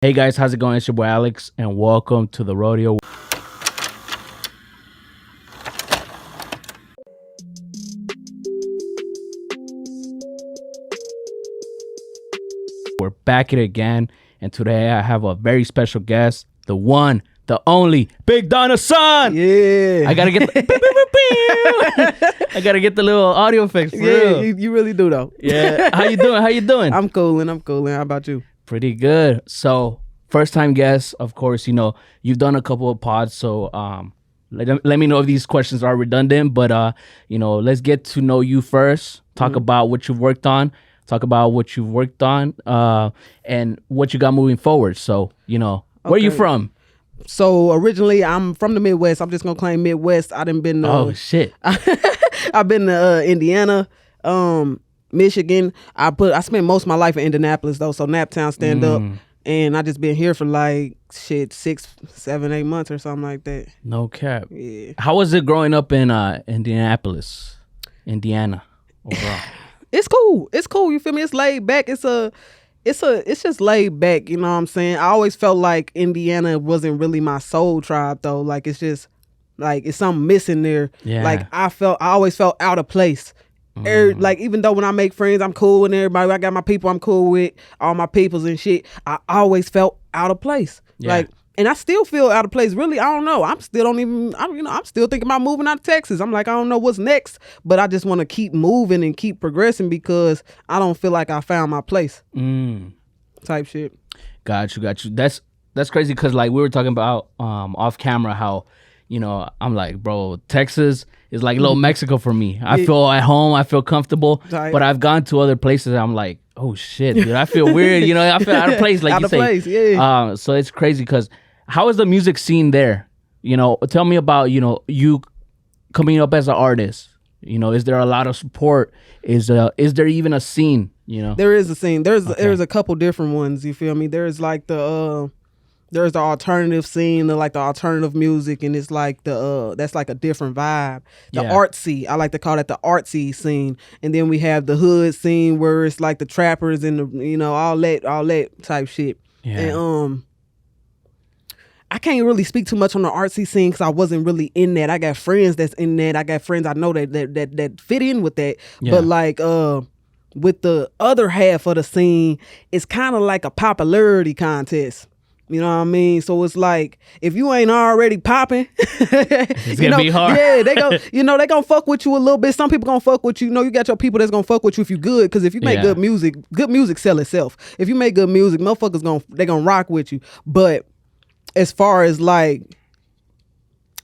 Hey guys, how's it going? It's your boy Alex, and welcome to the Rodeo. We're back at it again, and today I have a very special guest, the one, the only, BigDonA Son. Yeah, I gotta get I gotta get the little audio effects. For real. you really do though. Yeah. How you doing? How you doing? I'm cooling. How about you? Pretty good. So, first time guest, of course, you've done a couple of pods, so let me know if these questions are redundant, but let's get to know you first. Talk about what you've worked on, and what you got moving forward. So, where are you from? So originally I'm from the Midwest. I'm just gonna claim Midwest. I done been Oh shit. I've been to Indiana, Michigan. I spent most of my life in Indianapolis though, so Naptown stand up. And I just been here for like 6, 7, 8 months or something like that. No cap. Yeah. How was it growing up in Indianapolis, Indiana? Overall? It's cool. It's cool. You feel me? It's laid back. It's just laid back. You know what I'm saying? I always felt like Indiana wasn't really my soul tribe though. Like it's just like it's something missing there. Yeah. Like I always felt out of place. Like even though when I make friends, I'm cool with everybody. I got my people I'm cool with, all my peoples and shit. I always felt out of place. Yeah. Like, and I still feel out of place. Really, I don't know. I'm still thinking about moving out of Texas. I'm like, I don't know what's next, but I just want to keep moving and keep progressing because I don't feel like I found my place. Type shit. Got you. That's crazy because like we were talking about off camera how I'm like, bro, Texas is like little Mexico for me. I feel at home, I feel comfortable, Right. but I've gone to other places and I'm like, oh shit, dude, I feel weird. I feel out of place, like Out you of say. place, yeah. So it's crazy because how is the music scene there? Tell me about you coming up as an artist. Is there a lot of support? Is there even a scene? There is a scene. There's a couple different ones. You feel me? There's like there's the alternative scene, the alternative music, and it's like that's like a different vibe. The artsy, I like to call that the artsy scene, and then we have the hood scene where it's like the trappers and the all that type shit. Yeah. And I can't really speak too much on the artsy scene because I wasn't really in that. I got friends that's in that. I got friends I know that fit in with that. Yeah. But like with the other half of the scene, it's kind of like a popularity contest. You know what I mean? So it's like if you ain't already popping, it's gonna be hard. Yeah, they gonna fuck with you a little bit. Some people gonna fuck with you. You got your people that's gonna fuck with you if you good. Because if you make good music sell itself. If you make good music, motherfuckers gonna rock with you. But as far as like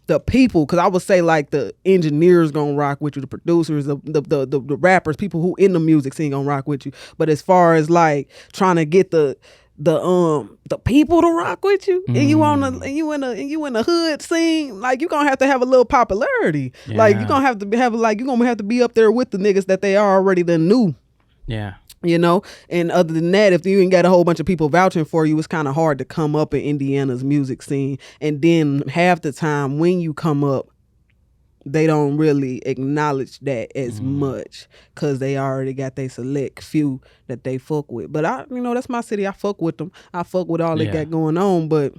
the people, because I would say like the engineers gonna rock with you, the producers, the rappers, people who in the music scene gonna rock with you. But as far as like trying to get the people to rock with you, and you in the hood scene, like you gonna have to have a little popularity. Yeah. Like you gonna have to be up there with the niggas that they already done knew. Yeah. And other than that, if you ain't got a whole bunch of people vouching for you, it's kind of hard to come up in Indiana's music scene. And then half the time when you come up, they don't really acknowledge that as much because they already got their select few that they fuck with. But that's my city. I fuck with them. I fuck with all they got going on. But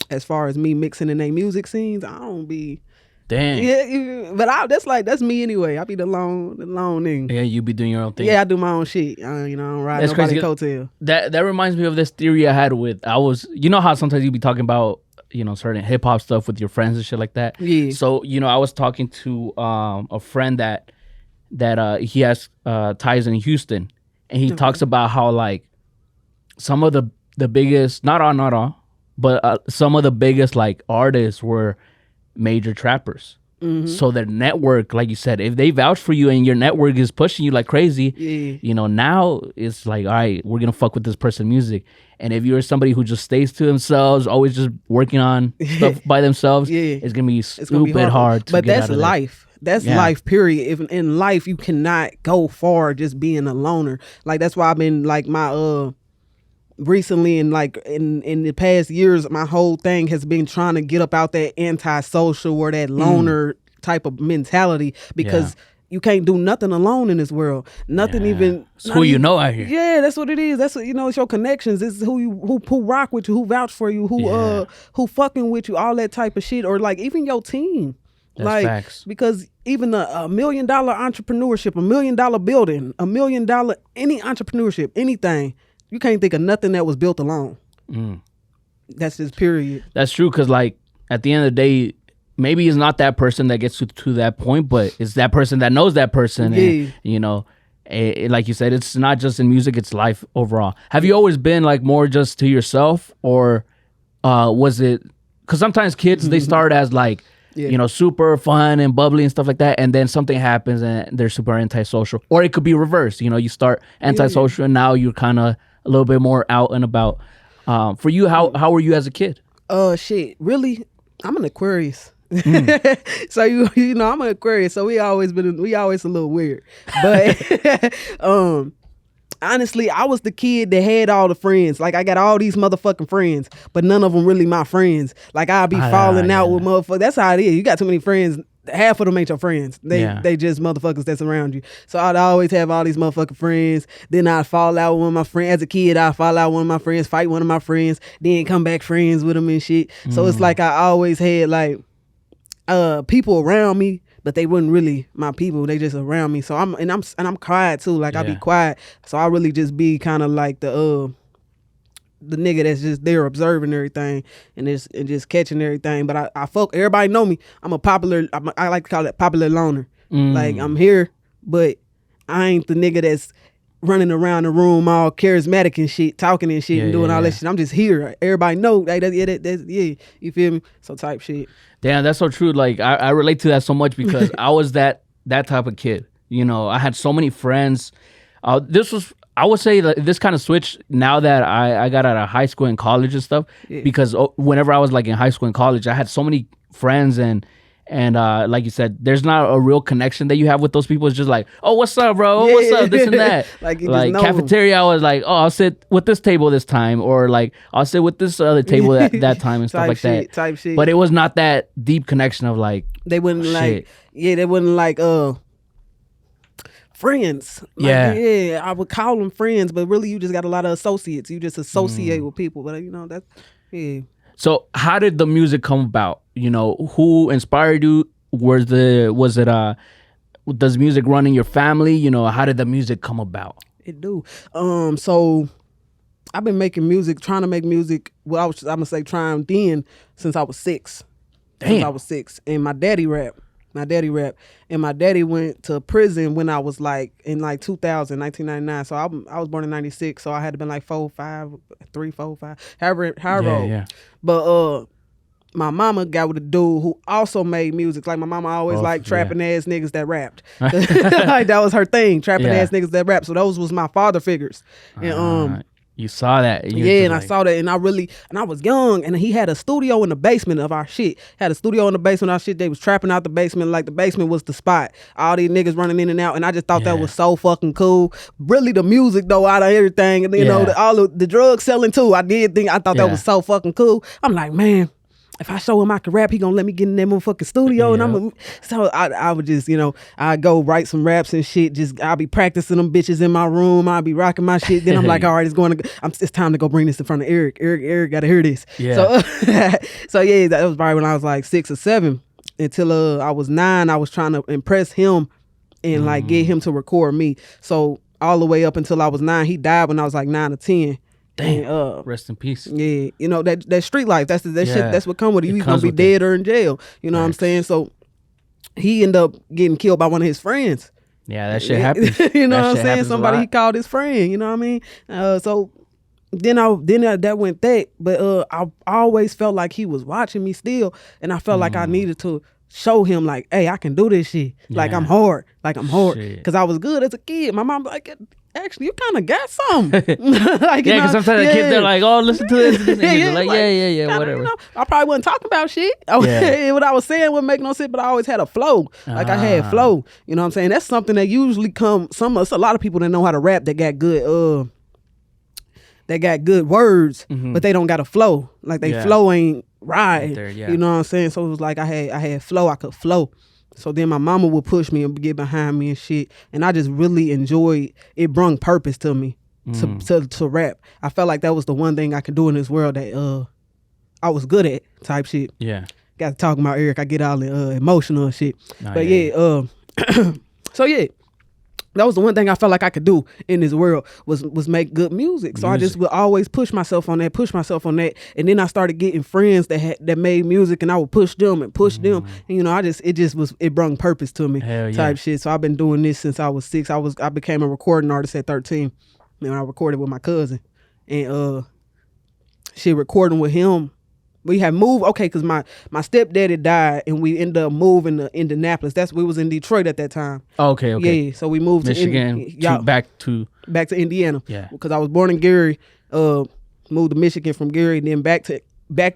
as far as me mixing in their music scenes, I don't be. Dang. Yeah, but that's me anyway. I be the lone nigga. Yeah, you be doing your own thing. Yeah, I do my own shit. I don't ride That's nobody's crazy. coattail. That reminds me of this theory I had how sometimes you be talking about certain hip hop stuff with your friends and shit like that. Yeah. So I was talking to a friend that he has ties in Houston, and he talks about how like some of the biggest, not all, but some of the biggest like artists were major trappers. So their network, like you said, if they vouch for you and your network is pushing you like crazy, now it's like, all right, we're gonna fuck with this person's music. And if you're somebody who just stays to themselves, always just working on stuff by themselves, it's gonna be stupid hard to but get that's out of life. That's life, period. If in life you cannot go far just being a loner. Like that's why I've been like my recently and like in the past years, my whole thing has been trying to get up out that antisocial or that loner type of mentality because you can't do nothing alone in this world. Nothing even. It's who you know out here. Yeah, that's what it is. That's what, it's your connections. It's who rock with you, who vouch for you, who fucking with you, all that type of shit, or like even your team. That's like facts. Because even a $1 million entrepreneurship, $1 million building, $1 million any entrepreneurship, anything, you can't think of nothing that was built alone. That's just period. That's true, because like at the end of the day, maybe it's not that person that gets to that point, but it's that person that knows that person. Yeah. And, like you said, it's not just in music, it's life overall. Have you always been like more just to yourself, or was it, because sometimes kids, they start as like, super fun and bubbly and stuff like that, and then something happens and they're super antisocial, or it could be reversed. You start antisocial and now you're kind of a little bit more out and about. For you, how were you as a kid? Shit, really, I'm an Aquarius. So I'm an Aquarius, so we always a little weird, but honestly, I was the kid that had all the friends. Like, I got all these motherfucking friends, but none of them really my friends. Like, I'll be falling out with motherfuckers. That's how it is. You got too many friends. Half of them ain't your friends. They just motherfuckers that's around you. So I'd always have all these motherfucking friends. Then I'd fall out with one of my friends. As a kid, I'd fall out with one of my friends, fight one of my friends, then come back friends with them and shit. So it's like I always had like people around me, but they wasn't really my people. They just around me. So I'm quiet too. Like, I be quiet. So I really just be kind of like the nigga that's just there observing everything and just catching everything. But I everybody know me. I like to call it popular loner. Like, I'm here, but I ain't the nigga that's running around the room all charismatic and shit, talking and shit and doing all that shit. I'm just here. Everybody know. Like, you feel me? So type shit. Damn, that's so true. Like, I relate to that so much because I was that type of kid. I had so many friends. I would say that this kind of switched now that I got out of high school and college and stuff, because whenever I was like in high school and college, I had so many friends and like you said, there's not a real connection that you have with those people. It's just like, oh, what's up, bro? What's up? This and that. Like cafeteria, I was like, oh, I'll sit with this table this time, or like I'll sit with this other table that time and stuff like that. Type shit. But it was not that deep connection of like, they wouldn't shit. they wouldn't like friends. Like, I would call them friends, but really you just got a lot of associates. You just associate with people, but that's So how did the music come about? Who inspired you? Does music run in your family? How did the music come about? It do. So I've been making music, trying to make music. Well, I'm gonna say trying then since I was 6. Damn. Since I was 6, and my daddy rapped. And my daddy went to prison when I was like in like 1999. So I was born in 96. So I had to been like 4, 5, 3, 4, 5, however old. Yeah. But my mama got with a dude who also made music. Like, my mama always liked trapping ass niggas that rapped. Like, that was her thing, trapping ass niggas that rapped. So those was my father figures. And you saw that. I saw that, and I was young, and he had a studio in the basement of our shit. Had a studio in the basement of our shit. They was trapping out the basement, like the basement was the spot. All these niggas running in and out, and I just thought that was so fucking cool. Really, the music though, out of everything, and all of the drug selling too. I thought that was so fucking cool. I'm like, man, if I show him I can rap, he gonna let me get in that motherfucking studio. And so I would just, I go write some raps and shit. I'll be practicing them bitches in my room. I'll be rocking my shit. Then I'm like, all right, it's time to go bring this in front of Eric. Eric gotta hear this. Yeah. So that was probably when I was like 6 or 7. Until I was 9, I was trying to impress him and like get him to record me. So all the way up until I was 9, he died when I was like 9 or 10. Damn. Rest in peace. Yeah, that street life. That's shit. That's what come with it. You gonna be dead or in jail. You know what I'm saying? So he ended up getting killed by one of his friends. Yeah, that shit happens. You know what I'm saying? Somebody he called his friend. You know what I mean? So then that went that. But I always felt like he was watching me still, and I felt like I needed to show him like, hey, I can do this shit. Like, I'm hard. Because I was good as a kid. My mom like, actually, you kind of got some. Like, because sometimes the kids, they're like, oh, listen to this. And you're like, yeah, whatever. I probably wasn't talking about shit. What I was saying wouldn't make no sense, but I always had a flow. Like, I had flow. You know what I'm saying? That's something that usually it's a lot of people that know how to rap that got good words, but they don't got a flow. Like, they flow ain't right. You know what I'm saying? So it was like I had flow. I could flow. So then my mama would push me and get behind me and shit. And I just really enjoyed it. Brung purpose to me to rap. I felt like that was the one thing I could do in this world that I was good at type shit. Yeah. Got to talk about Eric. I get all emotional and shit. But so yeah. That was the one thing I felt like I could do in this world was make good music. So I just would always push myself on that. And then I started getting friends that made music, and I would push them. And, you know, it brung purpose to me type shit. So I've been doing this since I was 6. I became a recording artist at 13. And I recorded with my cousin, and recording with him. We had moved, because my stepdaddy died, and we ended up moving to Indianapolis. We was in Detroit at that time. Okay. Yeah, so we moved Michigan back to Indiana. Yeah, because I was born in Gary, moved to Michigan from Gary, then back to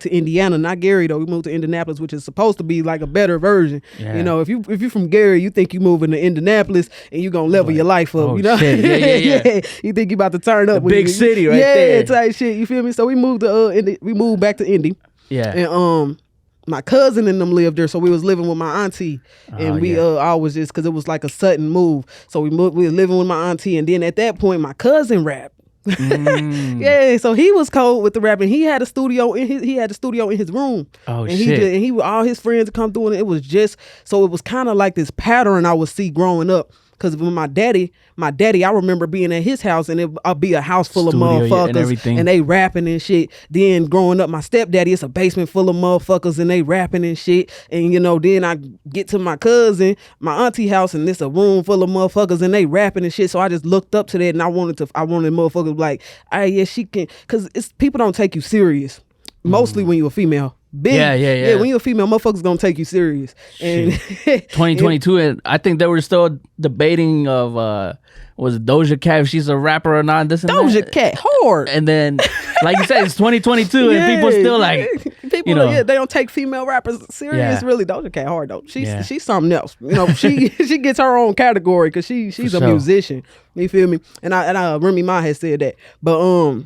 Indiana. Not Gary though. We moved to Indianapolis, which is supposed to be like a better version. Yeah. You know, if you're from Gary, you think you moving to Indianapolis and you gonna level your life up. You know, shit. Yeah. You think you about to turn up. The big city right there. Yeah, type shit. You feel me? So we moved to we moved back to Indy. Yeah. And my cousin and them lived there, so we was living with my auntie, and we always just because it was like a sudden move. So we were living with my auntie, and then at that point my cousin rapped. Yeah, so he was cold with the rapping. He had a studio in his room. Oh, and shit. He all his friends would come through, and it was kind of like this pattern I would see growing up. Because when my daddy, I remember being at his house, and it'll be a house full of motherfuckers, and they rapping and shit. Then growing up, my stepdaddy, it's a basement full of motherfuckers, and they rapping and shit. And you know, then I get to my cousin, my auntie house, and it's a room full of motherfuckers, and they rapping and shit. So I just looked up to that, and I wanted motherfuckers like, hey, yeah, she can, because people don't take you serious, mostly when you're a female. Yeah. When you're a female, motherfuckers gonna take you serious. And 2022, and I think they were still debating of was Doja Cat, if she's a rapper or not. Doja Cat hard. And then, like you said, it's 2022, and people still like they don't take female rappers serious. Really, Doja Cat hard though. She's something else. You know, she gets her own category because she's a musician. You feel me? And I Remy Ma had said that, but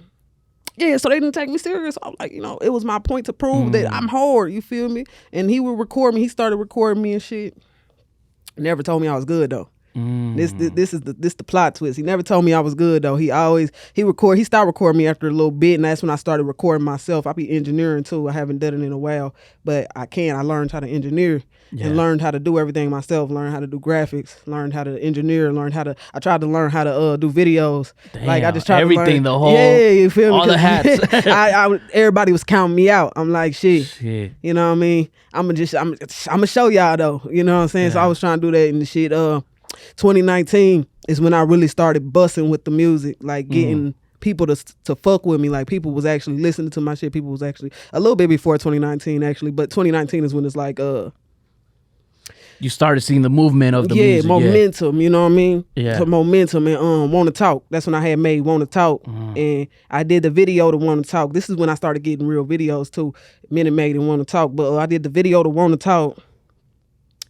yeah, so they didn't take me serious. I was like, you know, it was my point to prove that I'm hard, you feel me? And he would record me. He started recording me and shit. Never told me I was good though. This is the plot twist. He never told me I was good though. He started recording me after a little bit, and that's when I started recording myself. I be engineering too. I haven't done it in a while, but I learned how to engineer and learned how to do everything myself, learned how to do graphics, learned how to engineer, I tried to learn how to do videos. Damn, like I just tried everything, to learn. the whole, you feel me? all the hats. Everybody was counting me out. I'm like, shit. You know what I mean? I'm gonna show y'all though. You know what I'm saying? So I was trying to do that and the shit. 2019 is when I really started busting with the music, like getting people to fuck with me. Like people was actually listening to my shit. People was actually a little bit before 2019 actually, but 2019 is when it's like you started seeing the movement of the music. Momentum, you know what I mean? Yeah. So momentum and Wanna Talk. That's when I had made Wanna Talk. And I did the video to Wanna Talk. This is when I started getting real videos too. Minute Maid and Wanna Talk. But I did the video to Wanna Talk,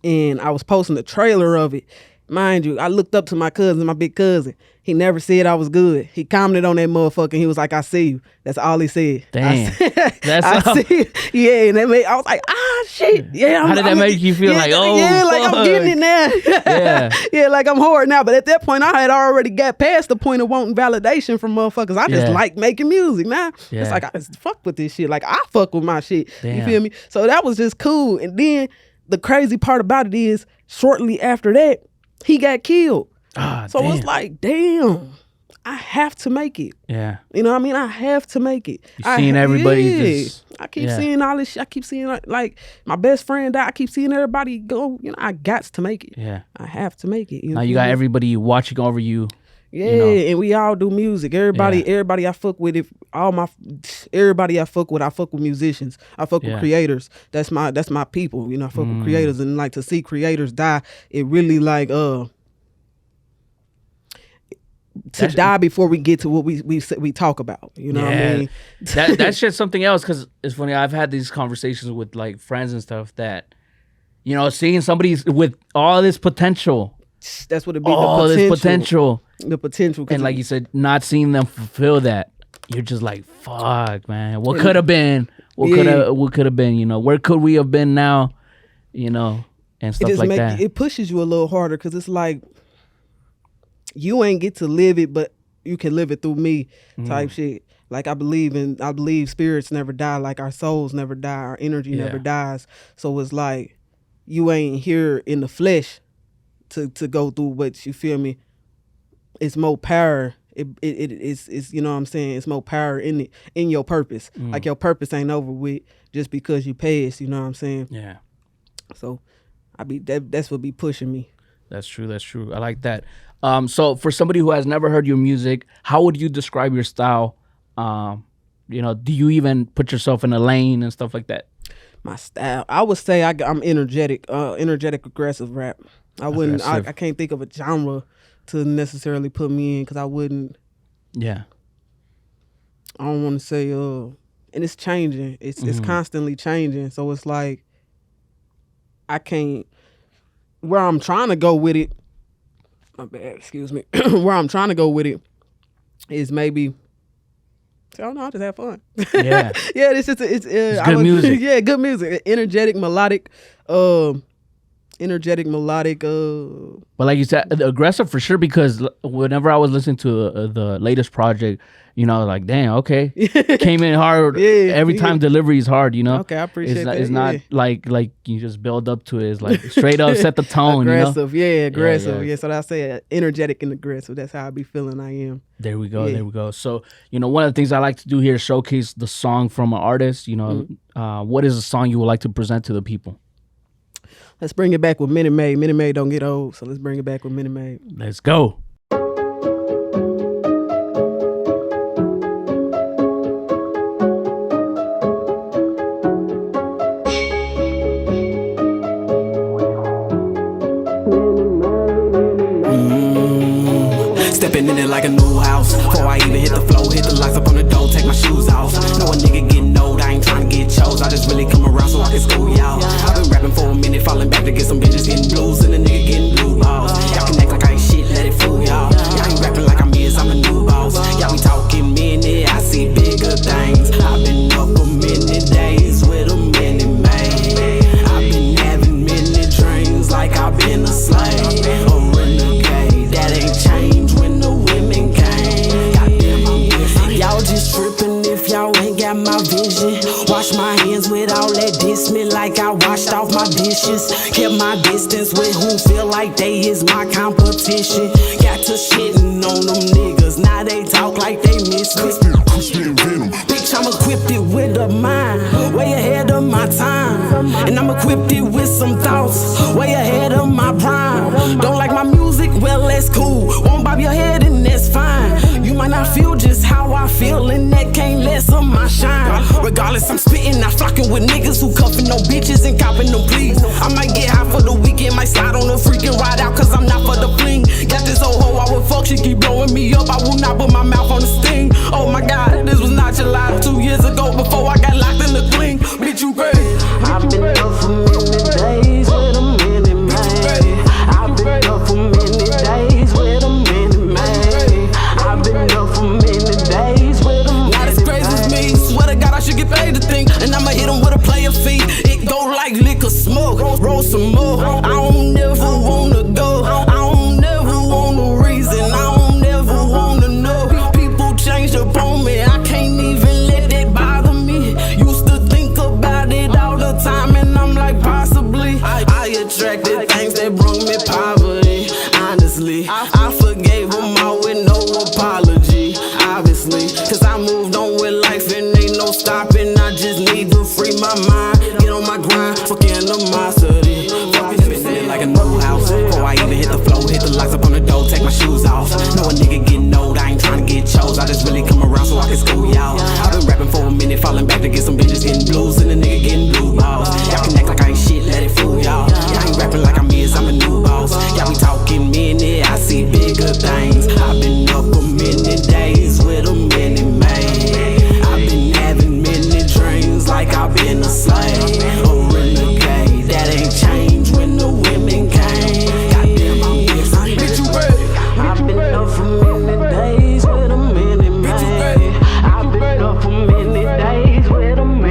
and I was posting the trailer of it. Mind you, I looked up to my cousin, my big cousin. He never said I was good. He commented on that motherfucker, and he was like, I see you. That's all he said. Damn. I see you. Yeah, and I was like, shit. Yeah. How did that make you feel like, oh, yeah, like fuck. I'm getting it now. Yeah, like I'm hard now. But at that point, I had already got past the point of wanting validation from motherfuckers. I just like making music now. It's like, I just fuck with this shit. Like, I fuck with my shit. Damn. You feel me? So that was just cool. And then the crazy part about it is, shortly after that, he got killed. So it's like, damn, I have to make it. Yeah. You know what I mean? I have to make it. You're seeing everybody just... I keep seeing all this shit. I keep seeing like my best friend died. I keep seeing everybody go, you know, I got to make it. Yeah. I have to make it. Now you got everybody watching over you. Yeah, you know. And we all do music. Everybody I fuck with, everybody I fuck with musicians. I fuck with creators. That's my people. You know, I fuck with creators, and like to see creators die, it really like die before we get to what we talk about. You know what I mean? That's just something else, because it's funny. I've had these conversations with like friends and stuff that, you know, seeing somebody with all this potential. That's what it be. This potential. The potential. And like you said, not seeing them fulfill that, you're just like, fuck, man. What could have been? What could have been? You know, where could we have been now? You know. and stuff like that. It pushes you a little harder because it's like you ain't get to live it, but you can live it through me type shit. Like I believe spirits never die, like our souls never die, our energy never dies. So it's like you ain't here in the flesh to go through what you feel me. It's more power. It's you know what I'm saying. It's more power in your purpose. Like your purpose ain't over with just because you passed. You know what I'm saying. Yeah. So that's what be pushing me. That's true. That's true. I like that. So for somebody who has never heard your music, how would you describe your style? You know, do you even put yourself in a lane and stuff like that? My style, I would say I'm energetic aggressive rap. I can't think of a genre to necessarily put me in because I wouldn't. Yeah. I don't want to say and it's changing. It's constantly changing. So it's like I can't. Where I'm trying to go with it. My bad. Excuse me. Where I'm trying to go with it is maybe. I don't know. I just have fun. Yeah. Yeah. It's good music. Yeah, good music. Energetic, melodic. But like you said, aggressive for sure, because whenever I was listening to the latest project, you know, like, damn, okay, came in hard. Every time delivery is hard, you know. Okay, I appreciate that. It's not like you just build up to it. It's like straight up set the tone. Aggressive, you know? aggressive. Yeah, so I say energetic and aggressive. That's how I be feeling I am. There we go. There we go. So, you know, one of the things I like to do here is showcase the song from an artist. You know, what is a song you would like to present to the people? Let's bring it back with Minute Maid. Minute Maid don't get old, so let's bring it back with Minute Maid. Let's go. Stepping in it like a new house. Before I even hit the floor, hit the locks up on the door, take my shoes off. Know a nigga getting old, I ain't trying to get chose. I just really come around so I can school y'all. I've been rapping for a minute, falling back to get some bitches getting blues, and a nigga getting blue balls. Y'all can act like I ain't shit, let it fool y'all. Y'all ain't rapping like I'm I'm a new boss. Y'all be talking minute, I see bigger things. I've been up a minute days with a minute maid. I've been having many dreams like I've been a slave. A renegade, that ain't changed when the women came. Goddamn, I'm busy. Y'all just tripping if y'all ain't got my vision. Wash my hands with all that diss me like I washed off my dishes. Kept my distance with who feel like they is my competition. Got to shitting on them niggas, now they talk like they miss me. Bitch, I'm equipped it with a mind, way ahead of my time. And I'm equipped it with some thoughts, way ahead of my prime. Don't like my music? Well, that's cool. Won't bob your head and that's fine. You might not feel just how I feel, and that can't lessen my shine. Regardless, I'm spitting, not flocking with niggas who cuffing no bitches and copping no please. I might get high for the weekend, might slide on a freaking ride out, cause I'm not for the fling. Got this old hoe I would fuck, she keep blowing me up, I will not put my mouth on the sting. Oh my god, this was not your life 2 years ago before I got locked in the cling. Bitch, you crazy. I've been up for many days with a minute maid. I've been up for many days with a minute maid. I've been up for many days with a minute maid. Not as crazy as me, swear to God I should get paid to think. And I'ma hit him with a player fee. It go like liquor smoke, roll some more. I don't never wanna go, I don't never want a reason, I don't never wanna know. People changed up on me, I can't even let that bother me. Used to think about it all the time, and I'm like possibly I attracted things that brought me poverty. Honestly, I forgave them all with no apology. Obviously, cause I moved on with life and ain't no stopping. I just need to free my mind, get on my grind, fuck animosity. Fucking like a new house. Before I even hit the floor, hit the locks up on the door, take my shoes off. Know a nigga getting old, I ain't trying to get chose. I just really come around so I can school y'all. I've been rapping for a minute, falling back to get some bitches getting blues, and a nigga getting blue balls. Y'all can act like I ain't shit, let it fool y'all. Y'all ain't rapping like I'm a new boss. Y'all be talking minute, I see bigger things. I've been up a minute days with a minute maid. I've been having many dreams like I've been a slave. A renegade, that ain't changed when the women came. Goddamn, I'm busy. Bitch, you ready? I've been up for many days with a minute maid. I've been up for many days with a minute maid.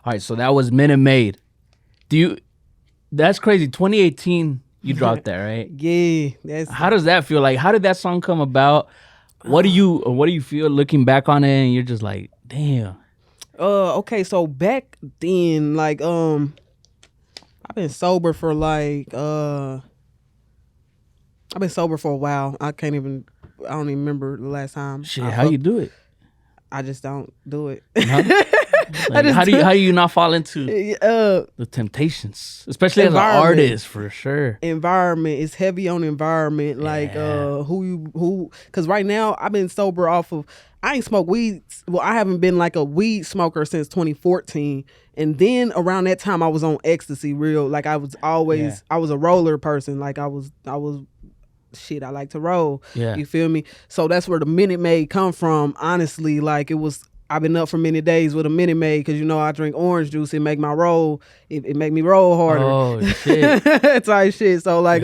All right, so that was Minute Maid. That's crazy. 2018, you dropped that, right? Yeah. How does that feel? Like, how did that song come about? What do you feel looking back on it, and you're just like, damn. Okay, so back then, like, I've been sober for like, I've been sober for a while. I don't even remember the last time. Shit, how you do it? I just don't do it. No? Like, how do you not fall into the temptations, especially as an artist, for sure? Environment is heavy on environment, like because right now I've been sober off of. I ain't smoked weed. Well, I haven't been like a weed smoker since 2014, and then around that time I was on ecstasy, real. Like I was always, I was a roller person. Like I was. Shit, I like to roll. Yeah. You feel me? So that's where the Minute Maid come from. Honestly, like it was. I've been up for many days with a Minute Maid because I drink orange juice. It make my roll. It make me roll harder. Oh shit. Type shit. So like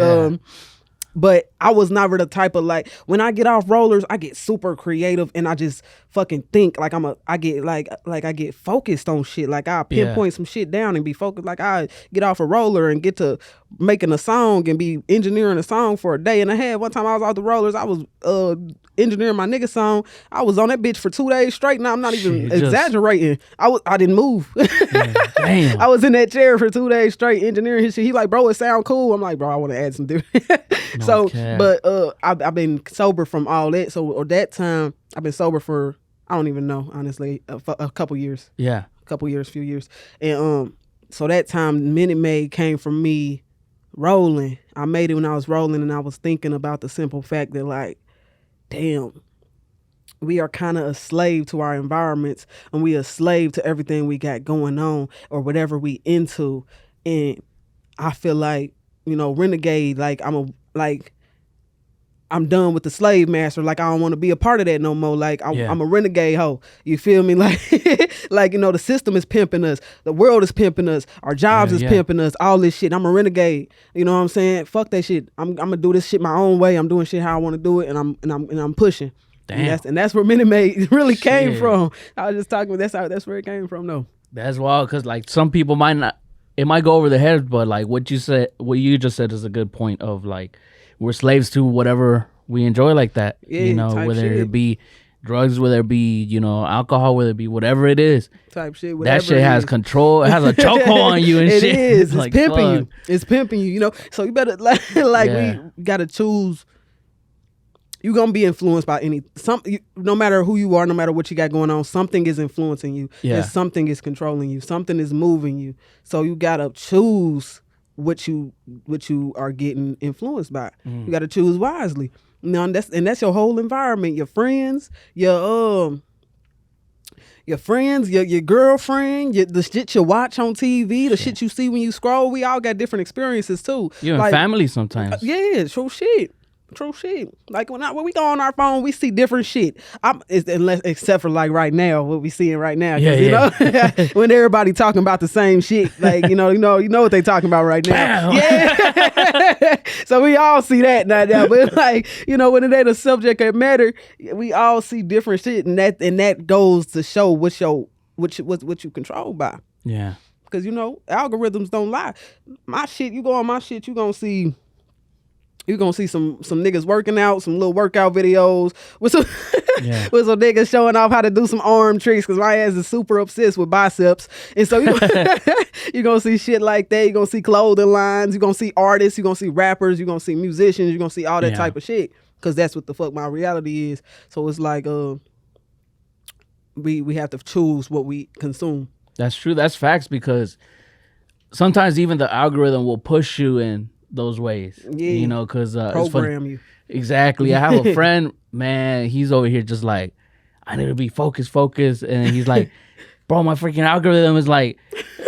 but I was never the type of like when I get off rollers, I get super creative and I just fucking think like I get focused on shit. Like I pinpoint some shit down and be focused. Like I get off a roller and get to making a song and be engineering a song for a day and a half. One time I was off the rollers, I was engineering my nigga song. I was on that bitch for 2 days straight. Now I'm not even exaggerating. I didn't move. Damn. I was in that chair for 2 days straight engineering his shit. He like, bro, it sound cool. I'm like, bro, I want to add some different. But I've been sober from all that. So or that time I've been sober for I don't even know honestly a couple years. Yeah, few years. And so that time Minute Maid came from me rolling. I made it when I was rolling, and I was thinking about the simple fact that like, damn, we are kind of a slave to our environments, and we are a slave to everything we got going on or whatever we into. And I feel like renegade. Like I'm done with the slave master. Like I don't want to be a part of that no more. Like I'm a renegade hoe. You feel me? Like the system is pimping us. The world is pimping us. Our jobs is pimping us. All this shit. I'm a renegade. You know what I'm saying? Fuck that shit. I'm gonna do this shit my own way. I'm doing shit how I want to do it, and I'm pushing. Damn. And that's where Minute Maid really came from. I was just talking. That's where it came from. though. That's wild because like some people might not. It might go over their heads, but like what you just said is a good point of like we're slaves to whatever we enjoy like that. Yeah, whether shit. it be drugs, whether it be, alcohol, whether it be whatever it is. Type shit. That shit has control. It has a chokehold on you and it shit. It is. It's like, pimping fuck. you. It's pimping you, So you better we gotta choose. You're gonna be influenced by no matter who you are, no matter what you got going on, something is influencing you. Yeah. And something is controlling you. Something is moving you. So you gotta choose what you are getting influenced by. You gotta choose wisely. And that's your whole environment. Your friends, your friends, your girlfriend, the shit you watch on TV, the shit you see when you scroll. We all got different experiences too. Even family sometimes. Yeah, true shit. Like when we go on our phone, we see different shit. Except for like right now, what we seeing right now. When everybody talking about the same shit, like you know what they talking about right now. Yeah. So we all see that now. But like when it ain't a subject that matter, we all see different shit, and that goes to show what you controlled by. Yeah. Because algorithms don't lie. My shit, you go on my shit, you're gonna see some niggas working out, some little workout videos with some with some niggas showing off how to do some arm tricks because my ass is super obsessed with biceps. And so you're going to see shit like that. You're going to see clothing lines. You're going to see artists. You're going to see rappers. You're going to see musicians. You're going to see all that type of shit because that's what the fuck my reality is. So it's like we have to choose what we consume. That's true. That's facts because sometimes even the algorithm will push you in those ways, because program you. Exactly. I have a friend, man, he's over here just like, I need to be focused, and he's like, bro, my freaking algorithm is like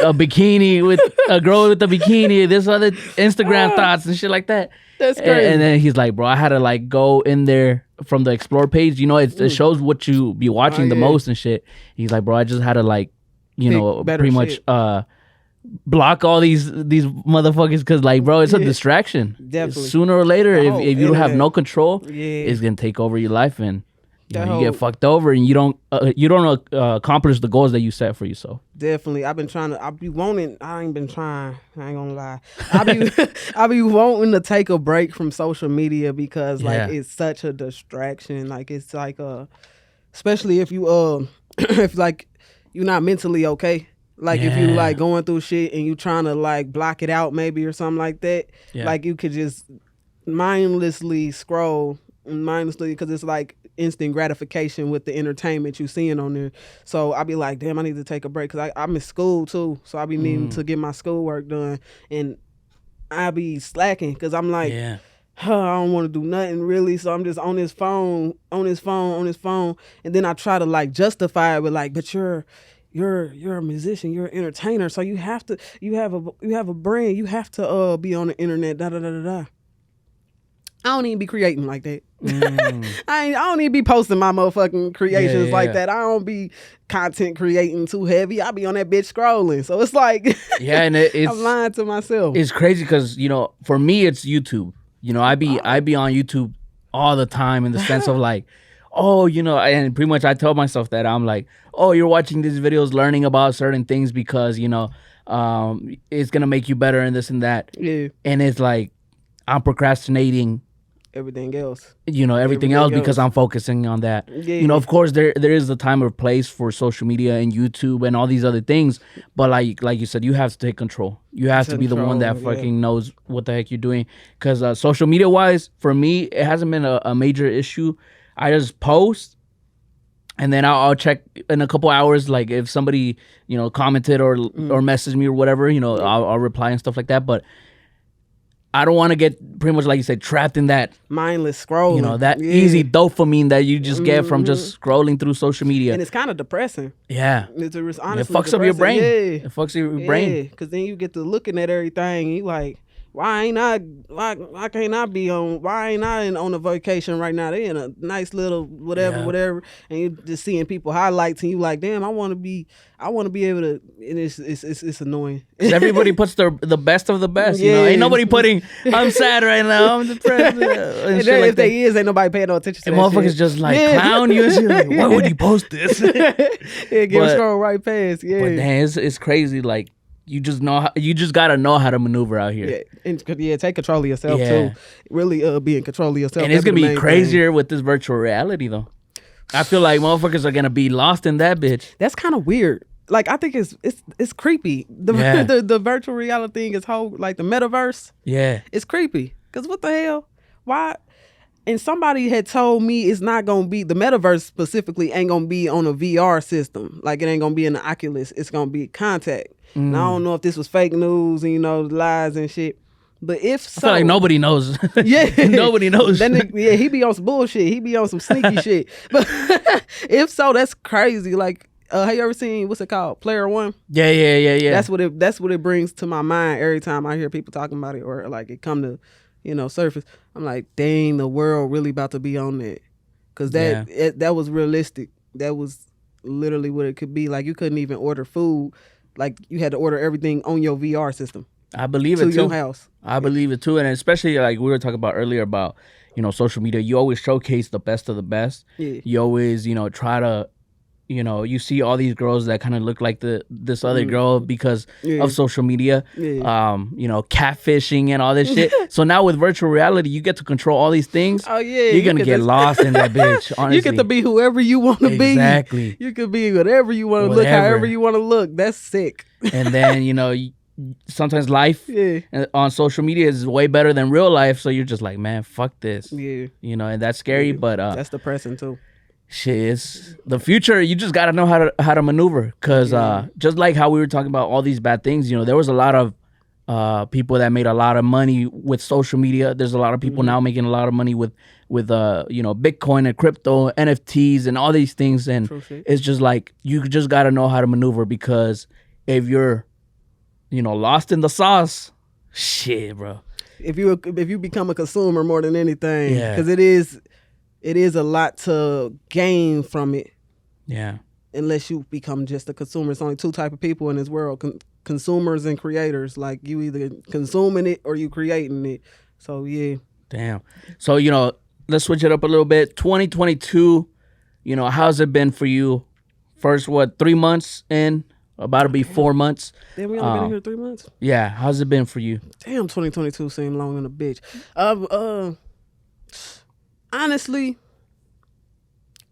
a bikini with a girl with a bikini, this other Instagram thoughts and shit like that. That's crazy. And then he's like, bro, I had to like go in there from the explore page, it shows what you be watching the most and shit. He's like, bro, I just had to like, pretty much block all these motherfuckers because like bro, it's a distraction. Definitely. Sooner or later, if you don't have no control, it's gonna take over your life, and you get fucked over and you don't accomplish the goals that you set for yourself. Definitely. I ain't been trying. I ain't gonna lie. I be wanting to take a break from social media because it's such a distraction. Like it's like especially if you if like you're not mentally okay. Like if you like going through shit and you trying to like block it out maybe or something like that. Yeah. Like you could just mindlessly scroll because it's like instant gratification with the entertainment you seeing on there. So I be like, damn, I need to take a break because I'm in school too. So I be needing to get my schoolwork done and I be slacking because I'm like, I don't want to do nothing really. So I'm just on this phone. And then I try to like justify it with like, but you're a musician, you're an entertainer. So you have a brand, you have to be on the internet, da da da da da. I don't even be creating like that. I don't even be posting my motherfucking creations like that. I don't be content creating too heavy. I be on that bitch scrolling. So it's like, and I'm lying to myself. It's crazy because, for me, it's YouTube. I be on YouTube all the time in the sense of like, and pretty much I tell myself that I'm like, you're watching these videos, learning about certain things because, it's going to make you better and this and that. Yeah. And it's like, I'm procrastinating everything else. Everything else because I'm focusing on that. Yeah. Of course there is a time or place for social media and YouTube and all these other things, but like you said, you have to take control. You have to be the one that fucking knows what the heck you're doing. Because social media wise, for me, it hasn't been a major issue. I just post and then I'll check in a couple hours, like if somebody commented or messaged me or whatever, I'll reply and stuff like that. But I don't want to get pretty much, like you said, trapped in that mindless scrolling. That easy dopamine that you just get from just scrolling through social media. And it's kind of depressing. Yeah. It's honestly it fucks up your brain. Yeah. It fucks up your brain. Because then you get to looking at everything and you like, why ain't I on a vacation right now? They in a nice little whatever, and you just seeing people highlights, and you like, damn, I want to be able to. And it's annoying. Everybody puts the best of the best. Ain't nobody putting. I'm sad right now. I'm depressed. And then if they is, ain't nobody paying no attention to that. Motherfuckers just like clown you. And shit. Like, why would you post this? Get a scroll right past. Yeah, but damn, it's crazy. Like. You just gotta know how to maneuver out here. Take control of yourself too. Really, be in control of yourself. And it's gonna be crazier with this virtual reality though. I feel like motherfuckers are gonna be lost in that bitch. That's kind of weird. Like I think it's creepy. The virtual reality thing is whole like the metaverse. Yeah, it's creepy. Cause what the hell? Why? And somebody had told me it's not gonna be the metaverse specifically ain't gonna be on a VR system. Like it ain't gonna be in the Oculus. It's gonna be contact. And I don't know if this was fake news and lies and shit. But if so, I feel like nobody knows. Nobody knows. He be on some bullshit. He be on some sneaky shit. But if so, that's crazy. Like, have you ever seen what's it called? Player One? Yeah. That's what it brings to my mind every time I hear people talking about it or like it come to surface. I'm like, dang, the world really about to be on that. Cause that was realistic. That was literally what it could be. Like you couldn't even order food. Like you had to order everything on your VR system. I believe it too. To your house. I believe it too, and especially like we were talking about earlier about social media. You always showcase the best of the best. Yeah. You always try to you see all these girls that kind of look like this other girl because of social media. Yeah. Catfishing and all this shit. So now with virtual reality, you get to control all these things. Oh yeah, you're gonna get lost in that bitch. Honestly, you get to be whoever you want to be. Exactly. You could be whatever you want to look, however you want to look. That's sick. And then sometimes life on social media is way better than real life. So you're just like, man, fuck this. Yeah. And that's scary, but that's depressing too. Shit, it's the future. You just gotta know how to maneuver, cause just like how we were talking about all these bad things, there was a lot of people that made a lot of money with social media. There's a lot of people now making a lot of money with Bitcoin and crypto, NFTs, and all these things. And it's just like you just gotta know how to maneuver, because if you're lost in the sauce, shit, bro. If you become a consumer more than anything, because it is a lot to gain from it. Yeah. Unless you become just a consumer. It's only two type of people in this world: consumers and creators. Like you either consuming it or you creating it. So yeah. Damn. So let's switch it up a little bit. 2022, you know, how's it been for you? First, 3 months in, about to be 4 months. Damn, we only been here 3 months. Yeah, how's it been for you? Damn, 2022 seemed long in a bitch. Honestly,